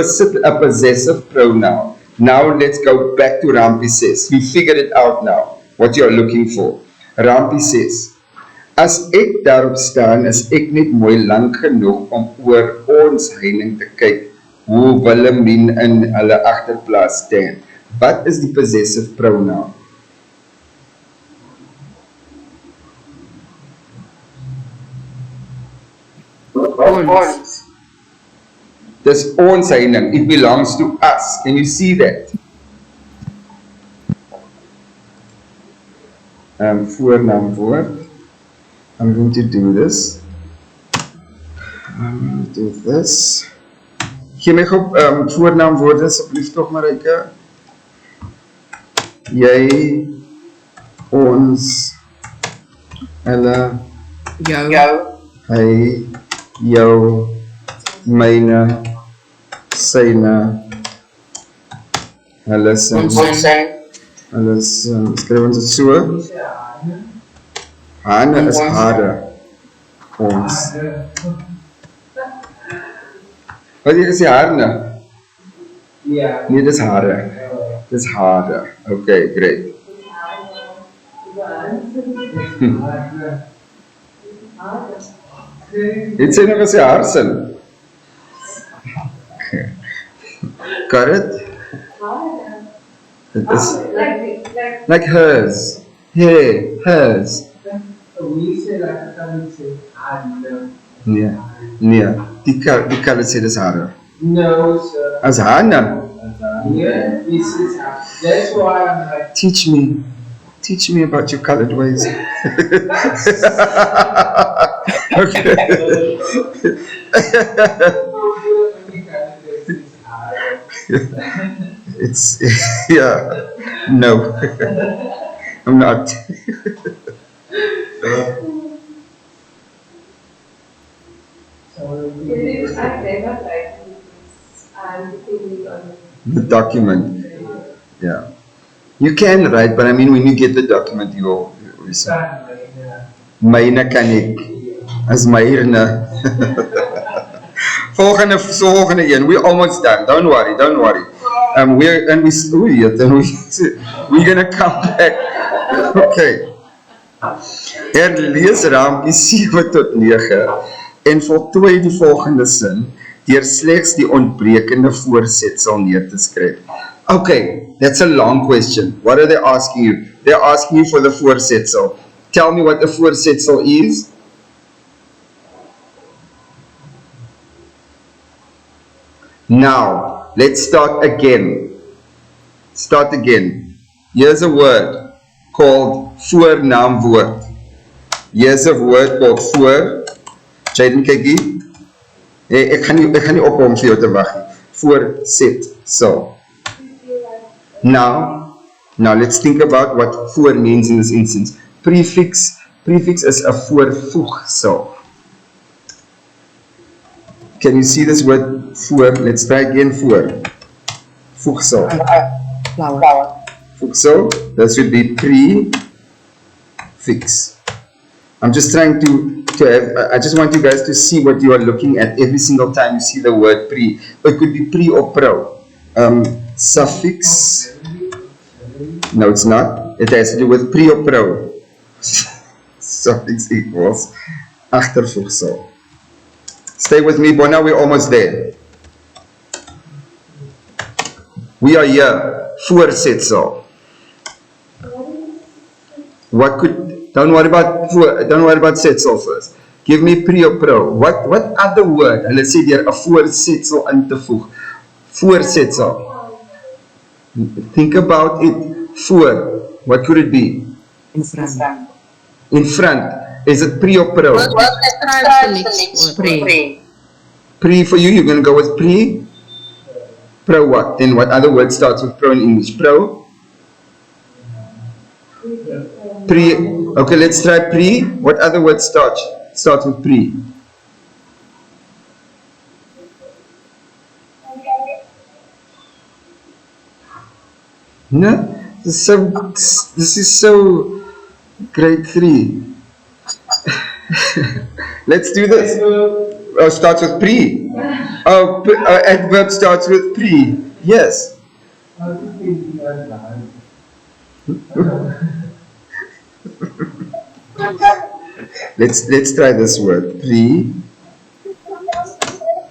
A: possessive pronoun. Now let's go back to Rampi says. You figured it out now, what you're looking for. Rampi says, as ek daarop staan, is ek net mooi lank genoeg om oor ons heining te kyk, hoe Willemien in hulle agterplaas staan. Wat is die possessive pronoun?
C: Ons.
A: Dis ons heining. It belongs to us. Can you see that? Voornaamwoord. I'm going to do this. I'm going to do this. Gee my gou voornaamwoorde asseblief tog Marike. Jy, ons, hulle,
C: Jou.
A: hy, jou, myne, syne, hulle sin. Hulle sin. Skryf ons dit so. Hane is hare. Ons. Wat jy gesê harne?
D: Yeah.
A: Nee, dis hare. Dis hare. Okay, great. Dit sê nog gesê harsin. Got it? It is like hers. Hey, hers.
D: We say like a say,
A: Nee, nee. Die kan sê dis hare.
D: no, sir.
A: As hane.
D: Yeah, this is how. That's why I'm like,
A: Teach me about your colored ways. Okay. It's, yeah, no, I'm not.
B: I've never tried this. I'm depending on
A: The document. Yeah. You can write, but I mean, when you get the document, you myne kan ek. As myne. Volgende een. We're almost done. Don't worry, don't worry. We're gonna come back. Okay. Herlees raampie 7 tot 9 en voltooi die volgende sin deur slegs die ontbrekende voorsetsel neer te skryf. Okay, that's a long question. What are they asking you? They're asking you for the voorsetsel. Tell me what the voorsetsel is. Now, let's start again. Start again. Here's a word called voornaamwoord. Here's a word called voor. Jaden, kyk hier. Ek gaan nie ophou om vir jou te wag nie. Voorsetsel. Now let's think about what voor means in this instance. Prefix is a voorvoegsel. Can you see this word voor? Let's try again voor. Voegsel.
C: Flower.
A: Voegsel. That should be prefix. I'm just trying to have, I just want you guys to see what you are looking at every single time you see the word pre. It could be pre or pro. Suffix. No, it's not. It has to do with pre or pro. Suffix equals agtervoegsel. Stay with me, Bona, we're almost there. We are here. Voorsetsel. What could, don't worry about setsel first. Give me pre or pro. What other word, let's say there 'n voorsetsel in te voeg. Voorsetsel. Think about it. Voor. What could it be?
C: In front.
A: In front. Is it pre or pro?
C: Describe the next word. Pre.
A: Pre for you, you're going to go with pre? Pro what? Then what other word starts with pro in English? Pro? Pre. Okay, let's try pre. What other word starts with pre? No? This is so grade 3. Let's do this. Oh, starts with pre. Oh, adverb starts with pre. Yes. Let's try this word. Pre.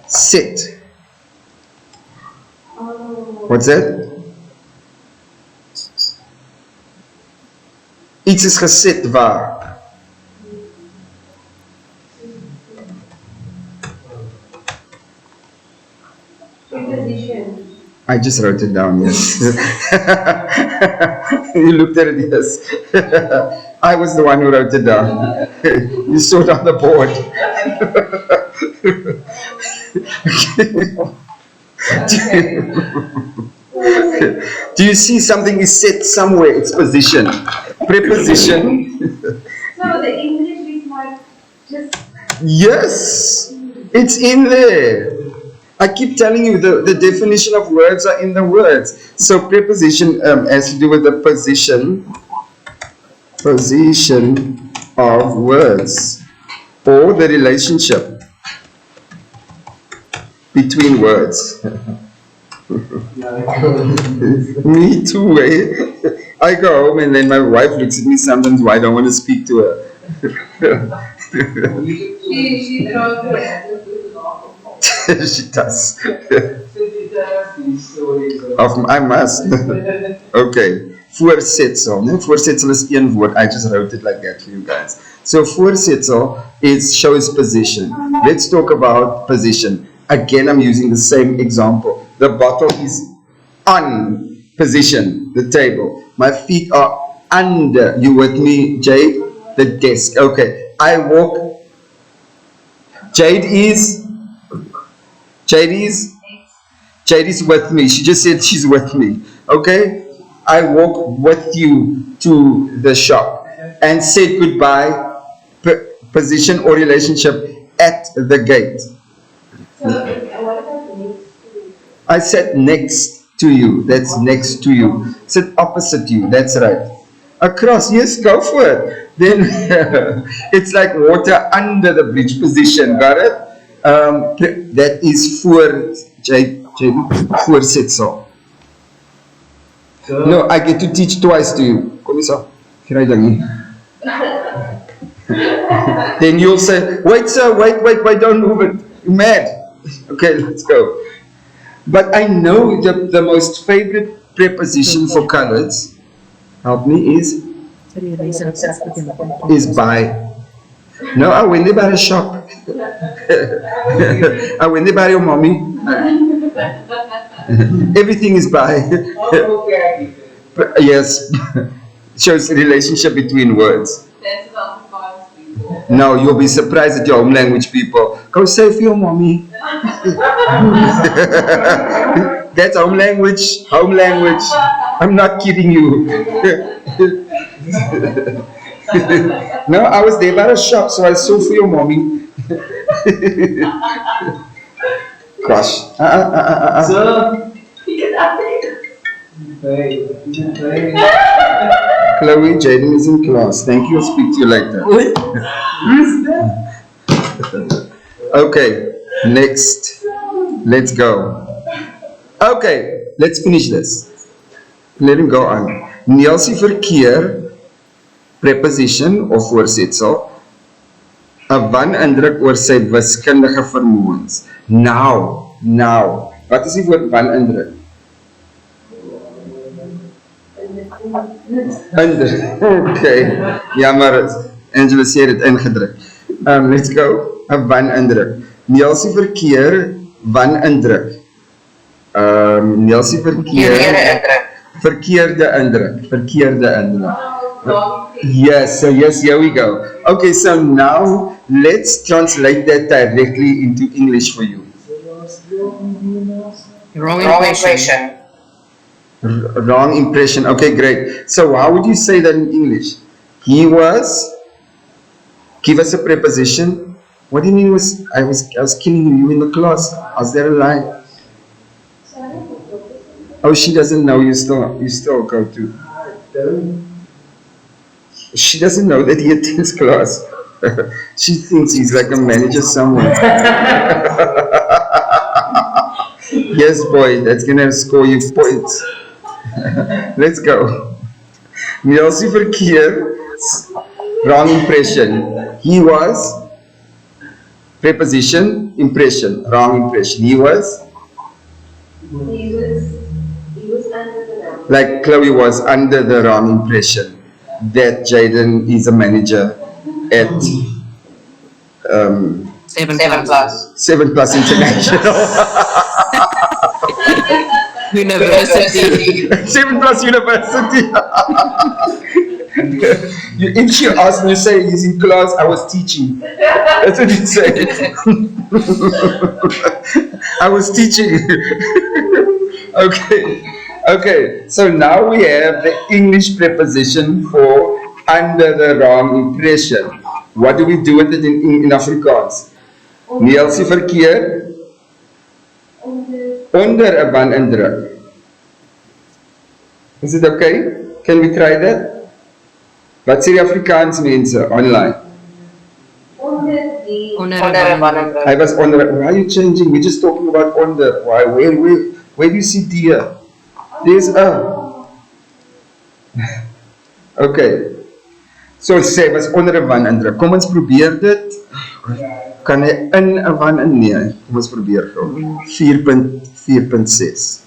A: Sit. What's that? Iets is gesit waar.
B: preposition.
A: I just wrote it down, yes. You looked at it, yes. I was the one who wrote it down. You saw it on the board. Do you see something is set somewhere? It's position. Preposition.
B: So the English is like just.
A: Yes, it's in there. I keep telling you the definition of words are in the words. So preposition has to do with the position of words or the relationship between words. Me too, eh? I go home and then my wife looks at me sometimes why I don't want to speak to her.
B: She throws her answers to the normal.
A: She does. I must. Okay. Voorsetsel. No? Voorsetsel is een woord. I just wrote it like that for you guys. So voorsetsel shows position. Let's talk about position. Again, I'm using the same example. The bottle is on position, the table. My feet are under. You with me, Jade? The desk. Okay. I walk. Jade is with me. She just said she's with me. Okay? I walk with you to the shop and said goodbye. Position or relationship at the gate.
B: So, what about next to
A: I said next to you. That's next to you. Sit opposite you. That's right. Across. Yes, go for it. Then it's like water under the bridge position. Got it? That is voorsetsel. No, I get to teach twice to you. Kom eens op. Kry dan nie. Then you'll say, wait sir, wait, don't move it. You're mad. Okay, let's go. But I know the most favorite preposition for colors, help me, is by. No, I went there by the shop. I went there by your mommy. Everything is by. Yes. Shows the relationship between words.
B: That's about Afrikaans people.
A: No, you'll be surprised at your home language people. Go say for your mommy. That's home language. Home language. I'm not kidding you. No, I was there by the shop, so I saw for your mommy. Gosh.
D: So,
A: Chloe, Jaden is in class. Thank you. I'll speak to you later. Okay, next. Let's go. Okay, let's finish this. Let him go on. Nielsie verkeer, preposition of voorsetsel, 'n wanindruk oor sy wiskundige vermoëns. Now. Wat is die woord wanindruk? Okay, jammer, Angela sê dit ingedruk. Let's go. 'n wanindruk. Nielsie verkeer, wanindruk. Nielsie verkeer, verkeerde indruk. Yes, here we go. Okay, so now let's translate that directly into English for you.
C: Wrong impression.
A: Wrong impression. Okay, great. So how would you say that in English? He was. Give us a preposition. What do you mean was I was killing you in the class? Was there a lie? Oh, she doesn't know. You still go to. She doesn't know that he attends class. She thinks he's like a manager somewhere. Yes, boy, that's gonna score you points. Let's go. Nielsie verkeer, wrong impression. He was, preposition, impression, wrong impression. He was
B: under the wrong.
A: like Chloe was under the wrong impression that Jaden is a manager at
C: 7 plus.
A: 7 Plus International.
C: University.
A: 7 Plus University. If she asked me, say he's in class, I was teaching. That's what you say. I was teaching. Okay. So now we have the English preposition for under the wrong impression. What do we do with it in Afrikaans? Nielsie verkeer onder 'n wanindruk. Is it okay? Can we try that? Wat sê die Afrikaans mense online? I was onder. Why are you changing? We're just talking about onder. Why? Where do you see dear? There's a. Okay. So sê was onder 'n wanindruk. Kom ons probeer dit. Kan hy in 'n wan in? Nee, kom ons probeer gou. 4.6.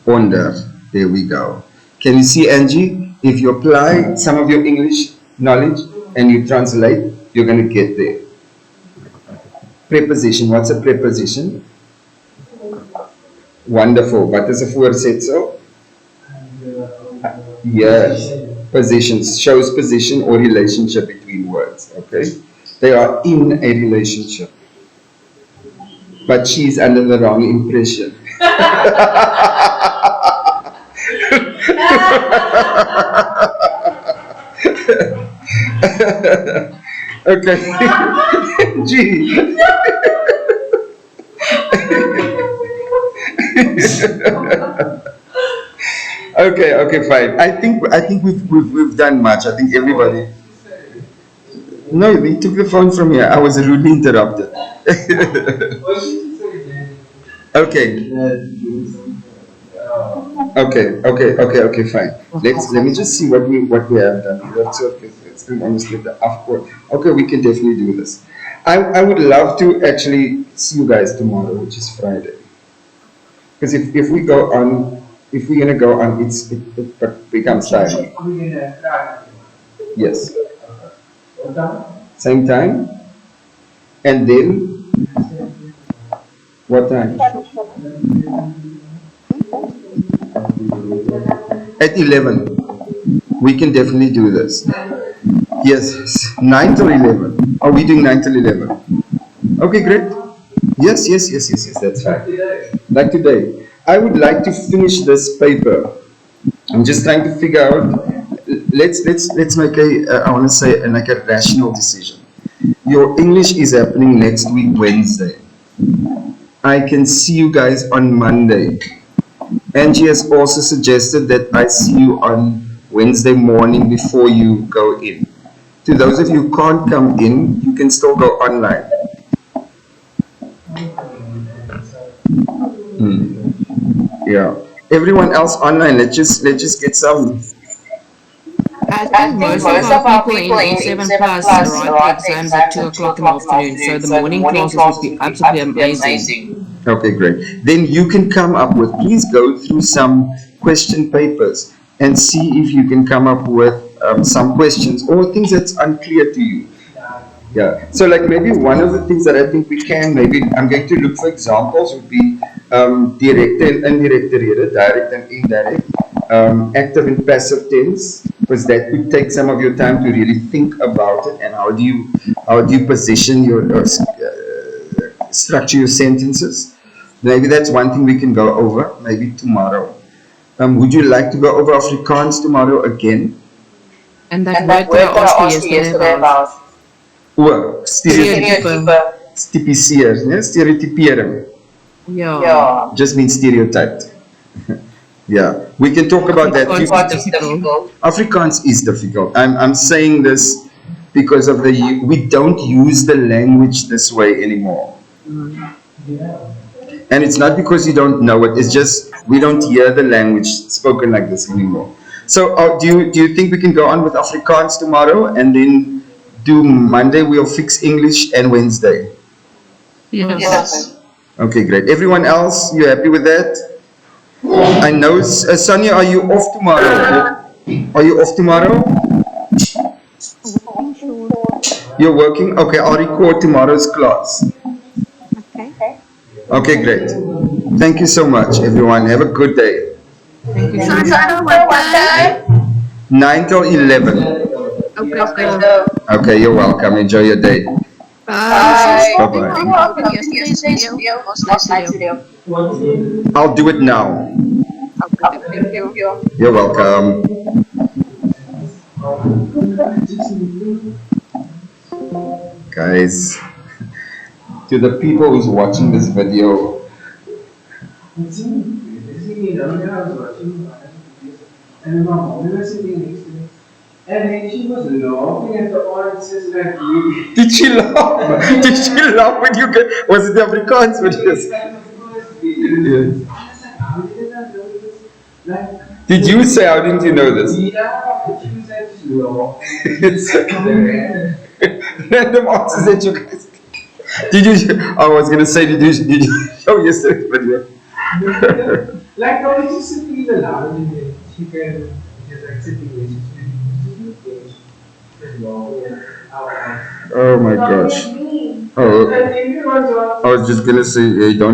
A: Onder. There we go. Can you see, Angie? If you apply some of your English knowledge and you translate, you're going to get there. Preposition. What's a preposition? Wonderful. What is a voorsetsel? Yes. Positions. Shows position or relationship between words. Okay? They are in a relationship. But she's under the wrong impression. Okay. Gee. Okay, okay, fine. I think we've done much. I think everybody. No, they took the phone from me. I was rudely interrupted. Okay, okay, fine. Let me just see what we have done. Let's let's do honestly the after. Okay, we can definitely do this. I would love to actually see you guys tomorrow, which is Friday. Because if we go on, if we're gonna go on, it becomes time.
D: Are we gonna try?
A: Yes,
D: What time?
A: same time, and then what time? At 11. We can definitely do this. Yes, 9 till 11. Are we doing 9 till 11? Okay, great. Yes, that's fine. Like today. I would like to finish this paper. I'm just trying to figure out. Let's make I want to say like a rational decision. Your English is happening next week Wednesday. I can see you guys on Monday. Angie has also suggested that I see you on Wednesday morning before you go in. To those of you who can't come in, you can still go online. Hmm. Yeah. Everyone else online, let's just get some.
C: I think most of our people in 7 plus arrive at exams at 2 o'clock in the afternoon, so the morning classes would be absolutely amazing.
A: Okay, great. Then you can come up with, please go through some question papers and see if you can come up with some questions or things that's unclear to you. Yeah. So like maybe one of the things that I think we can, maybe I'm going to look for examples would be direct and indirect rede, direct and indirect, active and passive tense, because that could take some of your time to really think about it and how do you position your structure your sentences. Maybe that's one thing we can go over, maybe tomorrow. Would you like to go over Afrikaans tomorrow again?
C: And that word that I asked you yesterday about
A: O,
C: stereotype.
A: stereotypiseer, né? Stereotypering.
C: Yeah.
A: Just means stereotyped. Yeah, we can talk about that too.
C: Afrikaans is difficult.
A: Afrikaans is difficult. I'm saying this because of we don't use the language this way anymore. And it's not because you don't know it, it's just we don't hear the language spoken like this anymore. So do you think we can go on with Afrikaans tomorrow and then do Monday we'll fix English and Wednesday?
C: Yes.
A: Okay, great. Everyone else, you happy with that? I know, Sonia, are you off tomorrow? Are you off tomorrow? You're working? Okay, I'll record tomorrow's class. Okay, great. Thank you so much, everyone. Have a good day.
C: Thank you.
B: What time?
A: 9 till 11.
C: Okay, so
A: Okay, you're welcome. Enjoy your day.
B: Bye.
A: Bye-bye.
B: Welcome. Yesterday's video was last night's video.
A: I'll do it now.
B: Thank you.
A: You're welcome. Guys, to the people who's watching this video,
D: And my mom was sitting next to me. And then she was laughing at the answers like we.
A: did she laugh? Did she laugh when you get, was it the Afrikaans videos? Yes.
D: How did I know this? Like,
A: Did you say, how didn't you know this?
D: yeah, she was like laughing.
A: It's random answers that you guys. Did you? I was gonna say, did you show yesterday's video?
D: Like, I was just sitting in the lounge and then she can just like sitting there. She's laughing.
A: Oh my gosh. Oh, I was just gonna say, hey, don't.